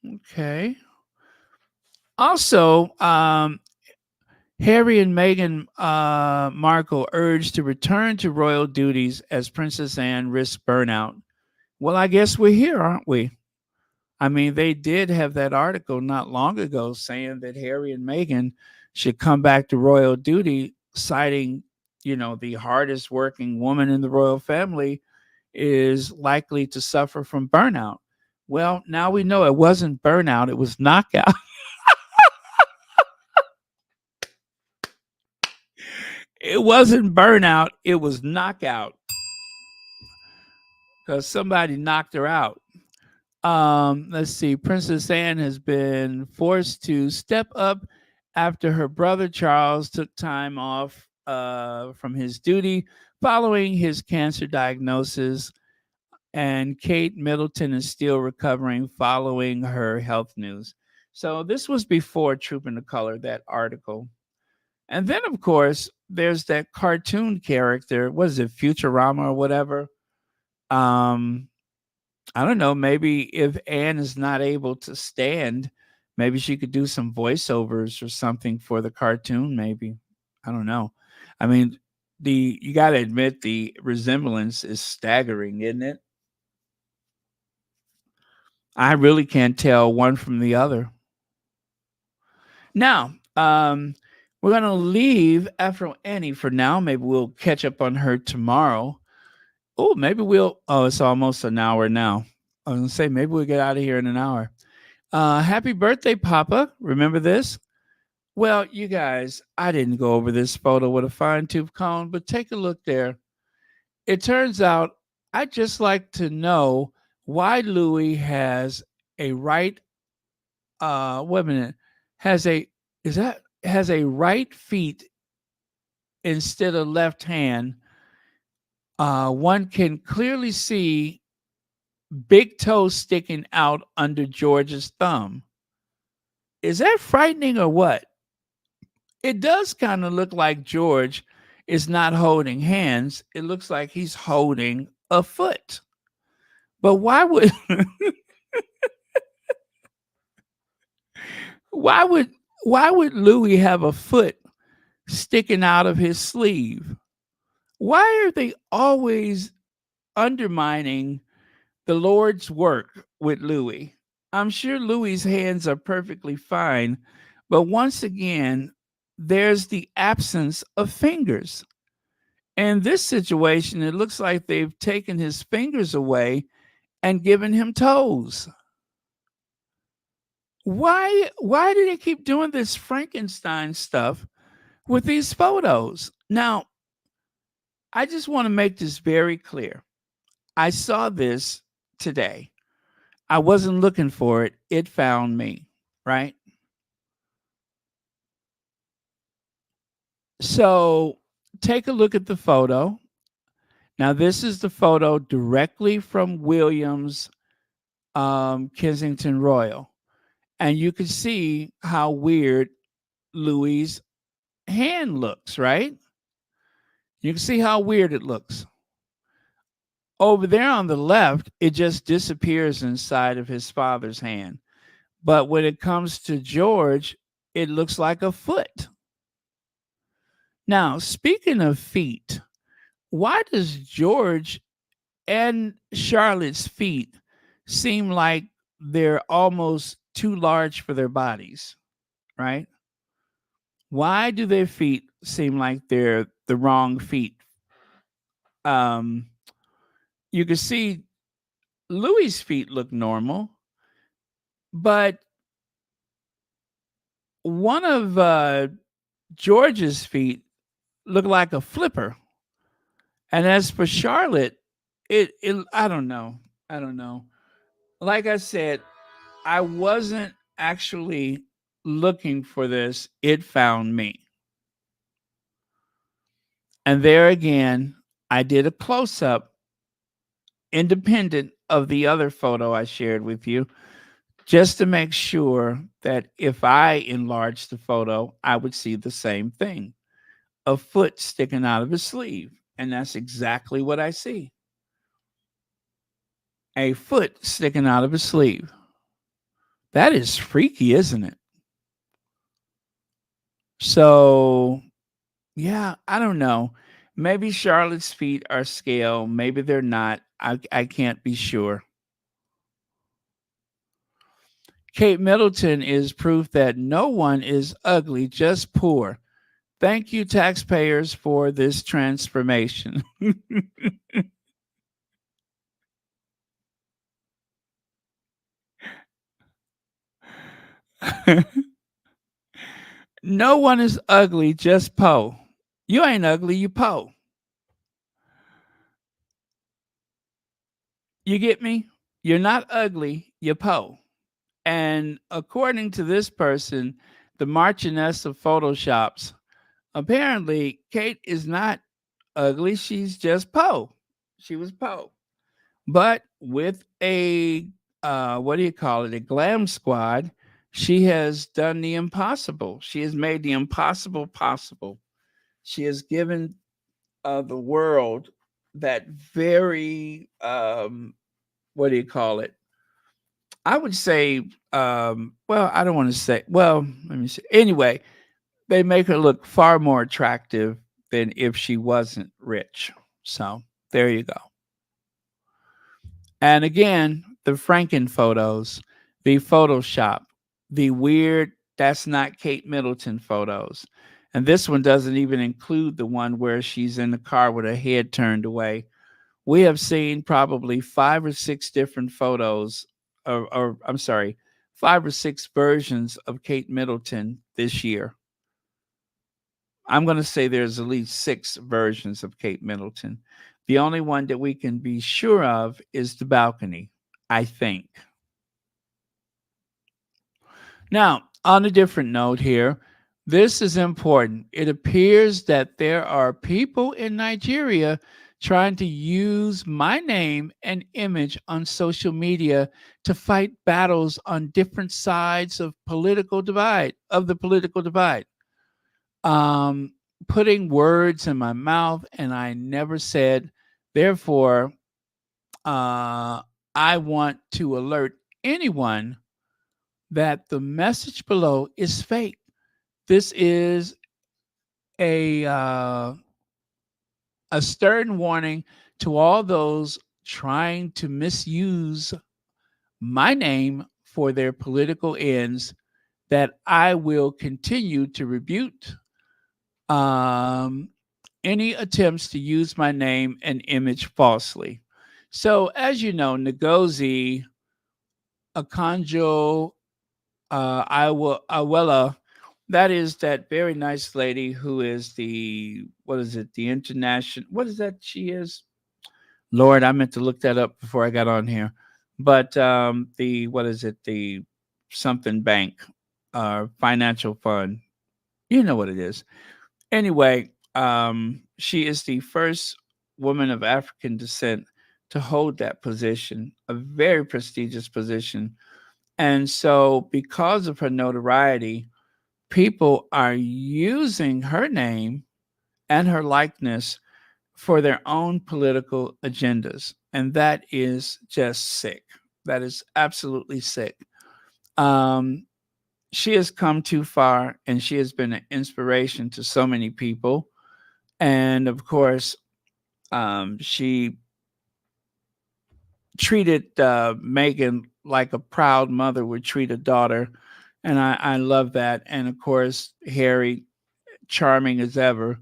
Okay. Also, Harry and Meghan Markle urged to return to royal duties as Princess Anne risks burnout. Well, I guess we're here, aren't we? I mean, they did have that article not long ago saying that Harry and Meghan should come back to royal duty, citing, the hardest working woman in the royal family is likely to suffer from burnout. Well, now we know it wasn't burnout, it was knockout. It wasn't burnout, it was knockout because somebody knocked her out. Let's see. Princess Anne has been forced to step up after her brother Charles took time off from his duty following his cancer diagnosis, and Kate Middleton is still recovering following her health news. So this was before Trooping the Color, that article. And then, of course, there's that cartoon character. What is it, Futurama or whatever? Um, I don't know. Maybe if Anne is not able to stand, maybe she could do some voiceovers or something for the cartoon. Maybe, I don't know. I mean, you got to admit the resemblance is staggering, isn't it? I really can't tell one from the other. Now, we're gonna leave Afro Annie for now. Maybe we'll catch up on her tomorrow. Oh, maybe we'll. Oh, it's almost an hour now. I was gonna say maybe we'll get out of here in an hour. Happy birthday, Papa. Remember this? Well, you guys, I didn't go over this photo with a fine tooth comb, but take a look there. It turns out I'd just like to know why Louis has a right, wait a minute, has a, is that, has a right feet instead of left hand one can clearly see big toes sticking out under George's thumb. Is that frightening or what? It does kind of look like George is not holding hands. It looks like he's holding a foot. But why would why would why would Louis have a foot sticking out of his sleeve? Why are they always undermining the Lord's work with Louis? I'm sure Louis's hands are perfectly fine, but once again, there's the absence of fingers. In this situation, it looks like they've taken his fingers away and given him toes. Why do they keep doing this Frankenstein stuff with these photos? Now, I just want to make this very clear. I saw this today. I wasn't looking for it. It found me, right? So, take a look at the photo. Now, this is the photo directly from Williams Kensington Royal. And you can see how weird Louis' hand looks, right? You can see how weird it looks. Over there on the left, it just disappears inside of his father's hand. But when it comes to George, it looks like a foot. Now, speaking of feet, why does George and Charlotte's feet seem like they're almost too large for their bodies, right? Why do their feet seem like they're the wrong feet? Um, you can see Louis' feet look normal, but one of George's feet look like a flipper. And as for Charlotte, it I don't know. I don't know. Like I said, I wasn't actually looking for this. It found me. And there again, I did a close up independent of the other photo I shared with you, just to make sure that if I enlarged the photo, I would see the same thing, a foot sticking out of his sleeve. And that's exactly what I see, a foot sticking out of his sleeve. That is freaky, isn't it? So, yeah, I don't know. Maybe Charlotte's feet are scale. Maybe they're not. I can't be sure. Kate Middleton is proof that no one is ugly, just poor. Thank you, taxpayers, for this transformation. No one is ugly, just po. You ain't ugly, you po. You get me? You're not ugly, you po. And according to this person, the Marchioness of Photoshops, apparently Kate is not ugly. She's just po. She was po. But with a what do you call it? A glam squad, she has done the impossible. She has made the impossible possible. She has given the world that very what do you call it? I would say well, I don't want to say well, let me see. Anyway, they make her look far more attractive than if she wasn't rich. So there you go. And again, the Franken photos, the Photoshop, the weird, that's not Kate Middleton photos. And this one doesn't even include the one where she's in the car with her head turned away. We have seen probably 5 or 6 different photos, or I'm sorry, 5 or 6 versions of Kate Middleton this year. I'm going to say there's at least 6 versions of Kate Middleton. The only one that we can be sure of is the balcony, I think. Now, on a different note here, This is important. It appears that there are people in Nigeria trying to use my name and image on social media to fight battles on different sides of the political divide. Um, Putting words in my mouth, and I never said. Therefore, I want to alert anyone that the message below is fake. This is a uh, a stern warning to all those trying to misuse my name for their political ends that I will continue to rebuke um, any attempts to use my name and image falsely. So, as you know, Ngozi Akanjo Awela, that is that very nice lady who is what is it, the international, what is that she is? Lord, I meant to look that up before I got on here. But what is it, the something bank, financial fund, you know what it is. Anyway, she is the first woman of African descent to hold that position, a very prestigious position. And so, because of her notoriety, people are using her name and her likeness for their own political agendas. And that is just sick. That is absolutely sick. Um, she has come too far and she has been an inspiration to so many people. And of course, she treated Megan like a proud mother would treat a daughter. And I love that. And of course, Harry, charming as ever,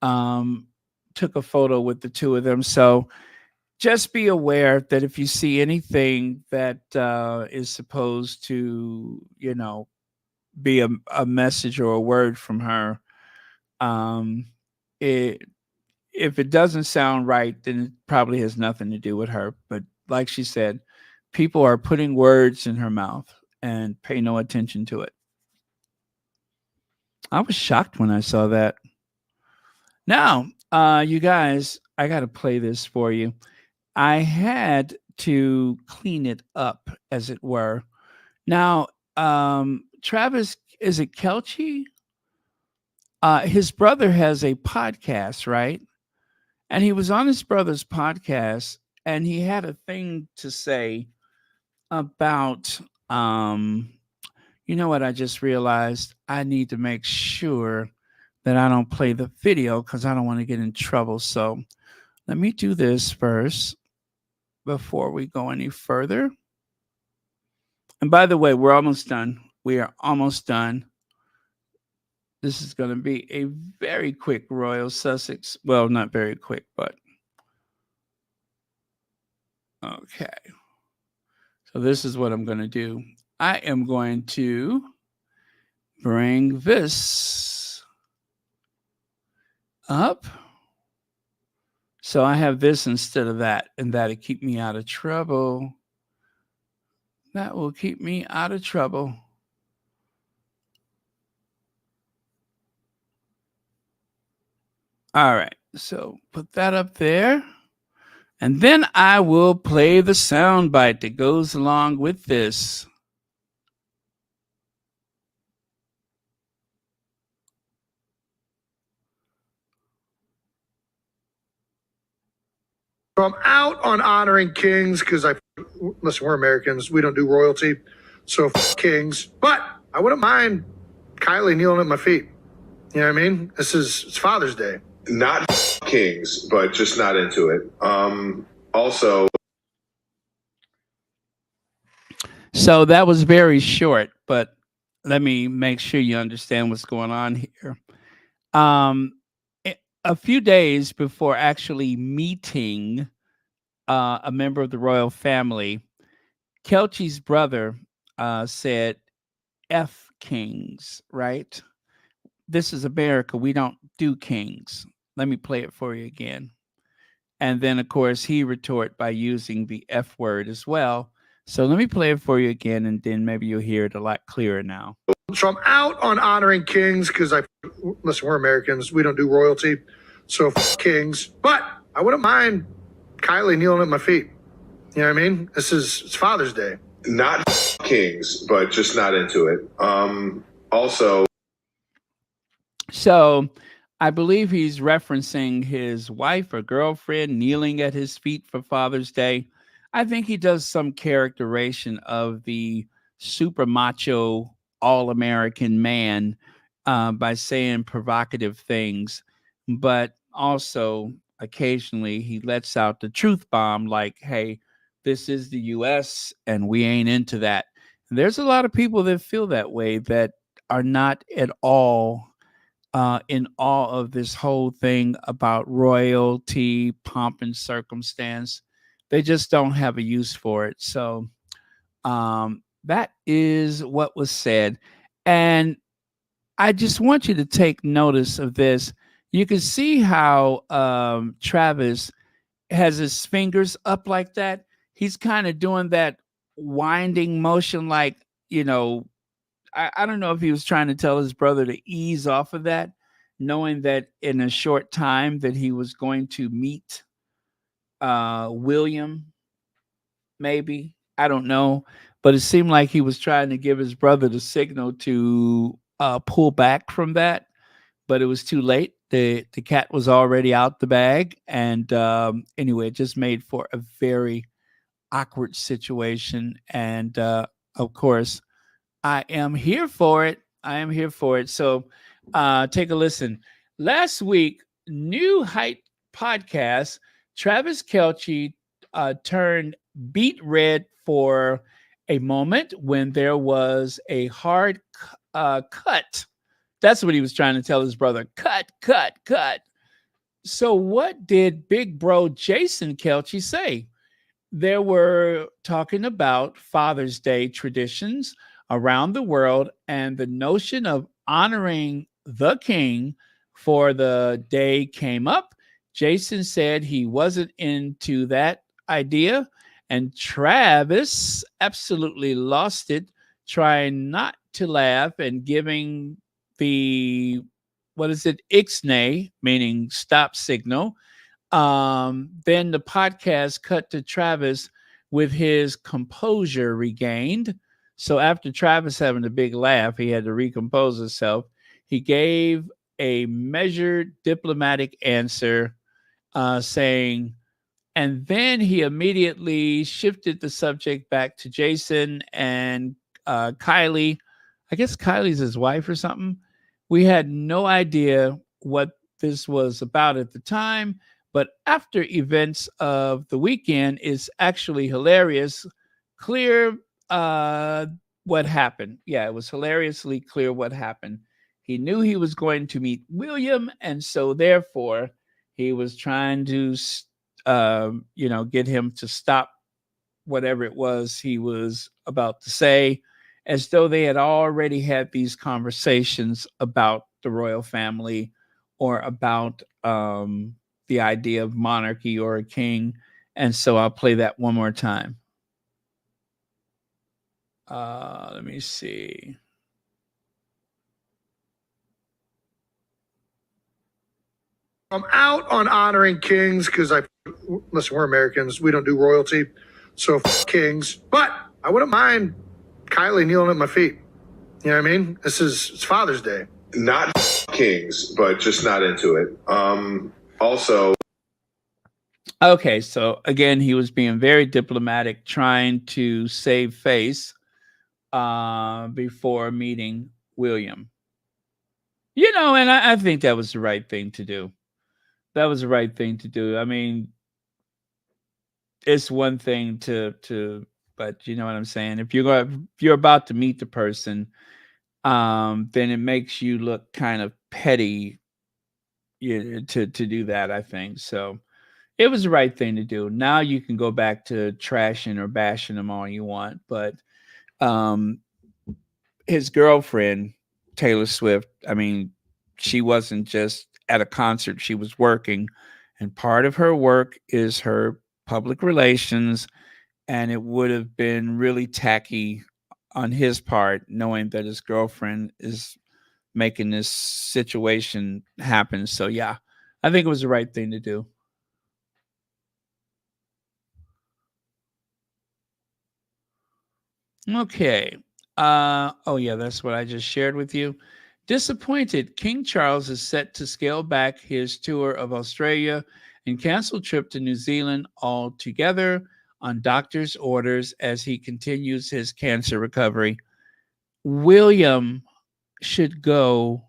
um, took a photo with the two of them. So just be aware that if you see anything that is supposed to, be a message or a word from her, um, it, if it doesn't sound right, then it probably has nothing to do with her. But like she said, people are putting words in her mouth and pay no attention to it. I was shocked when I saw that. Now, you guys, I got to play this for you. I had to clean it up, as it were. Now, Travis, is it Kelchi? His brother has a podcast, right? And he was on his brother's podcast, and he had a thing to say about, um, you know what? I just realized I need to make sure that I don't play the video because I don't want to get in trouble. So let me do this first before we go any further. And by the way, we're almost done. We are almost done. This is going to be a very quick Royal Sussex. Well, not very quick, but okay. So this is what I'm going to do. I am going to bring this up. So I have this instead of that, and that'll keep me out of trouble. That will keep me out of trouble. All right, so put that up there. And then I will play the sound bite that goes along with this. So I'm out on honoring kings because listen, we're Americans. We don't do royalty. So kings. But I wouldn't mind Kylie kneeling at my feet. You know what I mean? It's Father's Day. Not kings, but just not into it. Also. So that was very short, but let me make sure you understand what's going on here. A few days before actually meeting a member of the royal family, Kelchi's brother said, F kings, right? This is America. We don't do kings. Let me play it for you again. And then, of course, he retorted by using the F word as well. So let me play it for you again, and then maybe you'll hear it a lot clearer now. So I'm out on honoring kings because listen, we're Americans. We don't do royalty. So kings. But I wouldn't mind Kylie kneeling at my feet. You know what I mean? It's Father's Day. Not kings, but just not into it. Also, So I believe he's referencing his wife or girlfriend kneeling at his feet for Father's Day. I think he does some characterization of the super macho, all American man by saying provocative things, but also occasionally he lets out the truth bomb like, hey, this is the US and we ain't into that. There's a lot of people that feel that way that are not at all in awe of this whole thing about royalty, pomp, and circumstance. They just don't have a use for it. So that is what was said. And I just want you to take notice of this. You can see how Travis has his fingers up like that. He's kind of doing that winding motion, like, you know, I don't know if he was trying to tell his brother to ease off of that, knowing that in a short time that he was going to meet William, maybe. I don't know. But it seemed like he was trying to give his brother the signal to pull back from that, but it was too late. The cat was already out the bag. And anyway, it just made for a very awkward situation. And of course, I am here for it. I am here for it. So take a listen. Last week, New Height podcast, Travis Kelce turned beet red for a moment when there was a hard cut. That's what he was trying to tell his brother. Cut, cut, cut. So what did big bro Jason Kelce say? They were talking about Father's Day traditions around the world and the notion of honoring the king for the day came up. Jason said he wasn't into that idea, and Travis absolutely lost it, trying not to laugh and giving the what is it, ixnay, meaning stop signal. Then the podcast cut to Travis with his composure regained. So after Travis having a big laugh, he had to recompose himself. He gave a measured diplomatic answer, saying, and then he immediately shifted the subject back to Jason and Kylie. I guess Kylie's his wife or something. We had no idea what this was about at the time, but after events of the weekend, it's actually hilarious. Clear what happened. Yeah, it was hilariously clear what happened. He knew he was going to meet William, and so therefore he was trying to, get him to stop whatever it was he was about to say, as though they had already had these conversations about the royal family or about the idea of monarchy or a king. And so I'll play that one more time. Let me see. I'm out on honoring kings because listen, we're Americans. We don't do royalty. So kings. But I wouldn't mind Kylie kneeling at my feet. You know what I mean? It's Father's Day. not kings, but just not into it. Also, Okay, so again, he was being very diplomatic, trying to save face before meeting William. And I think that was the right thing to do. That was the right thing to do. I mean, it's one thing but you know what I'm saying. If you're about to meet the person, then it makes you look kind of petty, to do that. I think so. It was the right thing to do. Now you can go back to trashing or bashing him all you want, but um, his girlfriend Taylor Swift, I mean, she wasn't just at a concert; she was working, and part of her work is her public relations and it would have been really tacky on his part, knowing that his girlfriend is making this situation happen. So yeah, I think it was the right thing to do. Okay. Oh yeah, that's what I just shared with you. Disappointed, King Charles is set to scale back his tour of Australia and cancel trip to New Zealand altogether on doctor's orders as he continues his cancer recovery. William should go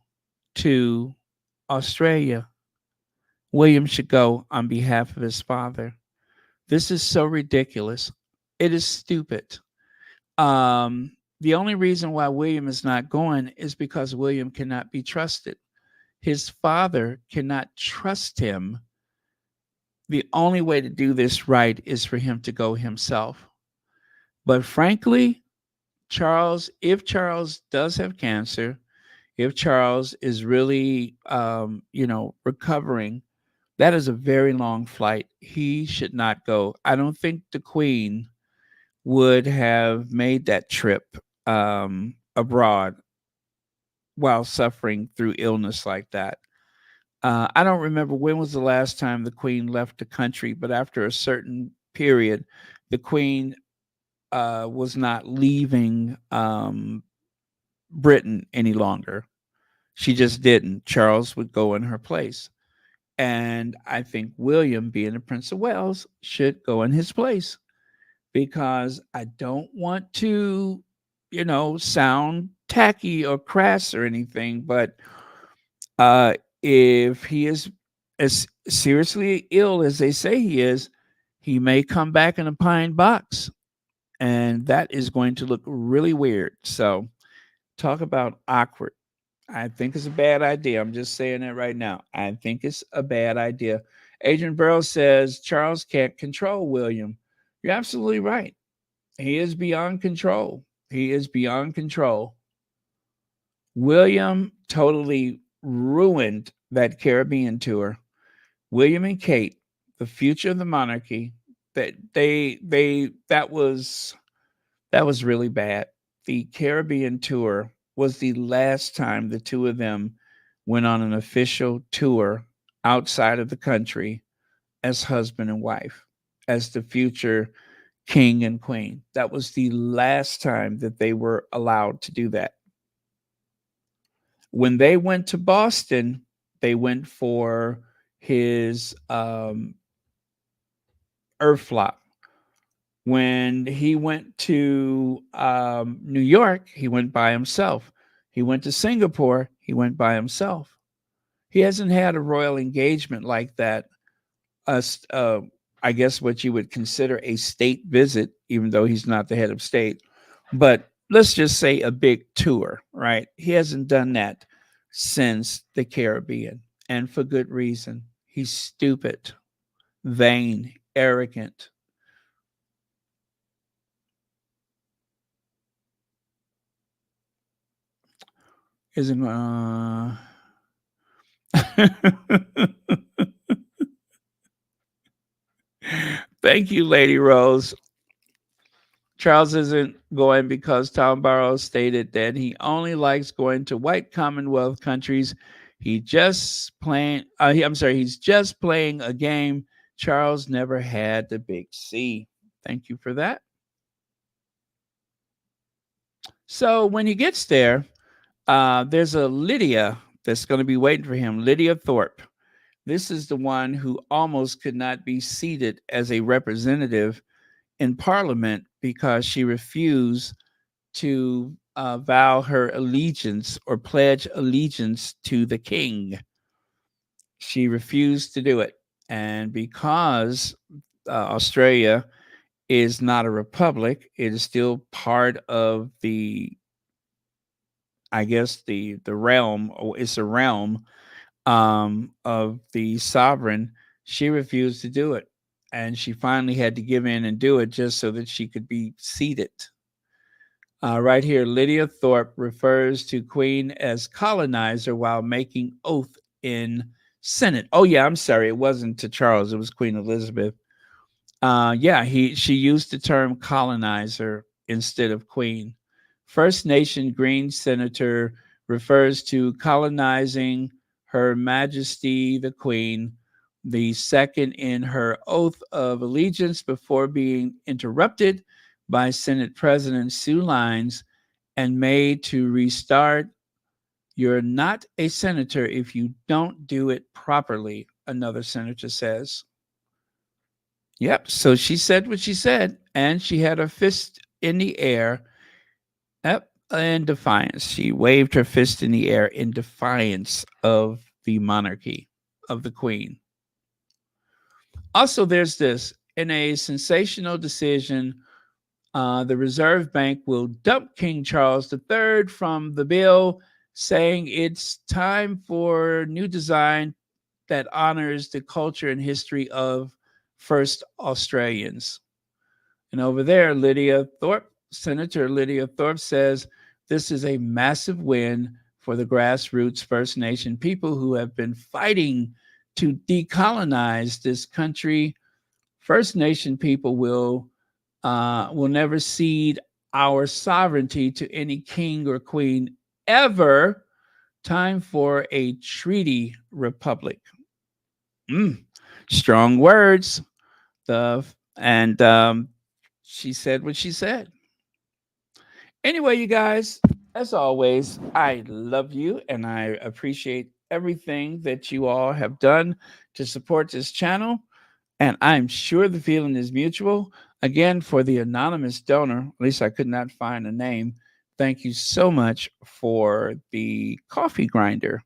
to Australia. William should go on behalf of his father. This is so ridiculous. It is stupid. The only reason why William is not going is because William cannot be trusted. His father cannot trust him. The only way to do this right is for him to go himself. But frankly, if Charles does have cancer, if Charles is really, recovering, that is a very long flight. He should not go. I don't think the Queen would have made that trip abroad while suffering through illness like that. I don't remember when was the last time the Queen left the country, but after a certain period, the Queen was not leaving Britain any longer. She just didn't. Charles would go in her place. And I think William, being the Prince of Wales, should go in his place because I don't want to, sound tacky or crass or anything, but if he is as seriously ill as they say he is, he may come back in a pine box, and that is going to look really weird. So, talk about awkward. I think it's a bad idea. I'm just saying it right now. I think it's a bad idea. Adrian Burrow says Charles can't control William. You're absolutely right. He is beyond control. He is beyond control. William totally ruined that Caribbean tour. William and Kate, the future of the monarchy, that was really bad. The Caribbean tour was the last time the two of them went on an official tour outside of the country as husband and wife, as the future king and queen. That was the last time that they were allowed to do that. When they went to Boston, they went for his Earth flop. When he went to New York, he went by himself. He went to Singapore, he went by himself. He hasn't had a royal engagement like that. Uh, I guess what you would consider a state visit, even though he's not the head of state. But let's just say a big tour, right? He hasn't done that since the Caribbean, and for good reason. He's stupid, vain, arrogant. Isn't Thank you, Lady Rose. Charles isn't going because Tom Barrows stated that he only likes going to white Commonwealth countries. He's just playing a game. Charles never had the big C. Thank you for that. So when he gets there, there's a Lydia that's going to be waiting for him, Lydia Thorpe. This is the one who almost could not be seated as a representative in Parliament because she refused to vow her allegiance or pledge allegiance to the king. She refused to do it. And because Australia is not a republic, it is still part of the realm, or it's a realm of the sovereign. She refused to do it. And she finally had to give in and do it just so that she could be seated. Right here, Lydia Thorpe refers to Queen as colonizer while making oath in Senate. Oh, yeah, I'm sorry. It wasn't to Charles. It was Queen Elizabeth. She used the term colonizer instead of queen. First Nation Green Senator refers to colonizing Her Majesty the Queen, the second in her oath of allegiance before being interrupted by Senate President Sue Lines and made to restart. You're not a senator if you don't do it properly, another senator says. Yep. So she said what she said, and she had her fist in the air. Yep. In defiance. She waved her fist in the air in defiance of the monarchy, of the queen. Also, there's this in a sensational decision, the Reserve Bank will dump King Charles III from the bill, saying it's time for new design that honors the culture and history of first Australians. And over there, Senator Lydia Thorpe says this is a massive win for the grassroots First Nation people who have been fighting to decolonize this country. First Nation people will never cede our sovereignty to any king or queen ever. Time for a treaty republic. Strong words. She said what she said. Anyway, you guys, as always, I love you and I appreciate everything that you all have done to support this channel. And I'm sure the feeling is mutual. Again, for the anonymous donor, at least I could not find a name. Thank you so much for the coffee grinder.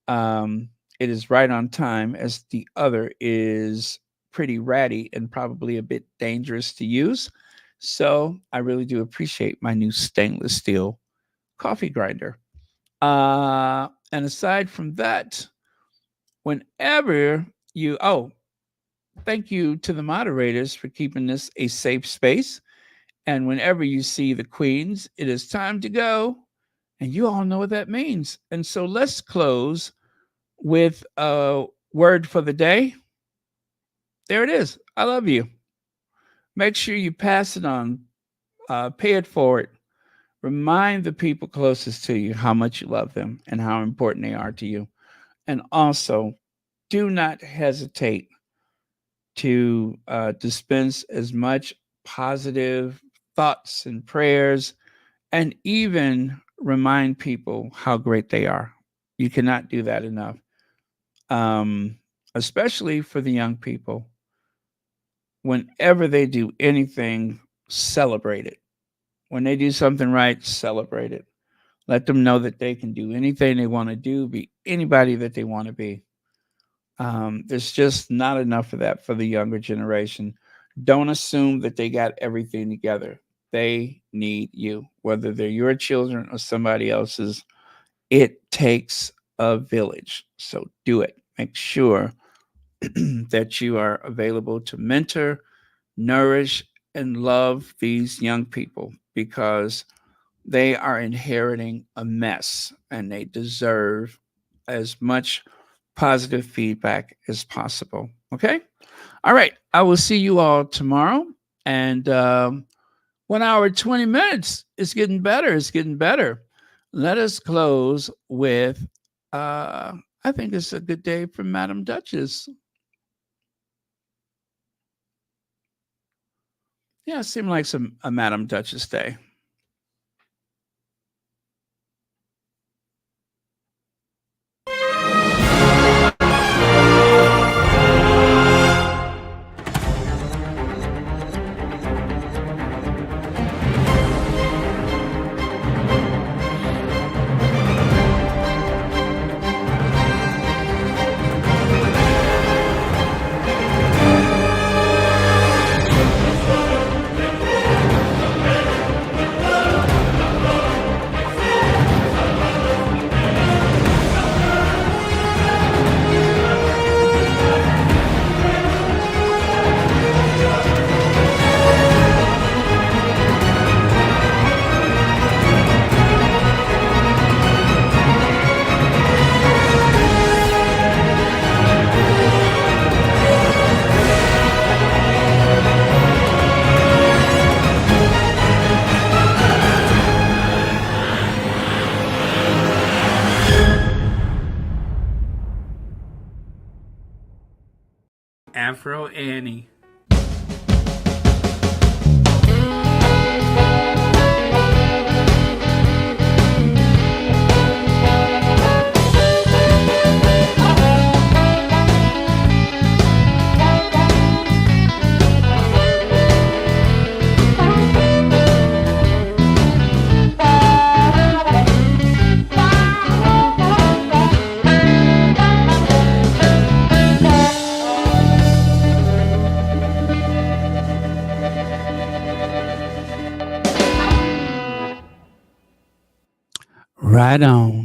It is right on time, as the other is pretty ratty and probably a bit dangerous to use. So I really do appreciate my new stainless steel coffee grinder. And aside from that, whenever you, thank you to the moderators for keeping this a safe space. And whenever you see the queens, it is time to go. And you all know what that means. And so let's close with a word for the day. There it is. I love you. Make sure you pass it on, pay it forward. Remind the people closest to you how much you love them and how important they are to you. And also, do not hesitate to dispense as much positive thoughts and prayers, and even remind people how great they are. You cannot do that enough, especially for the young people. Whenever they do anything, celebrate it. When they do something right, celebrate it. Let them know that they can do anything they want to do, be anybody that they want to be. There's just not enough of that for the younger generation. Don't assume that they got everything together. They need you, whether they're your children or somebody else's. It takes a village. So do it. Make sure that you are available to mentor, nourish, and love these young people, because they are inheriting a mess and they deserve as much positive feedback as possible. Okay? All right. I will see you all tomorrow. And 1 hour, 20 minutes. It's getting better. It's getting better. Let us close with, I think it's a good day for Madam Duchess. Yeah, it seemed like a Madam Duchess day. Afro Annie. Right on.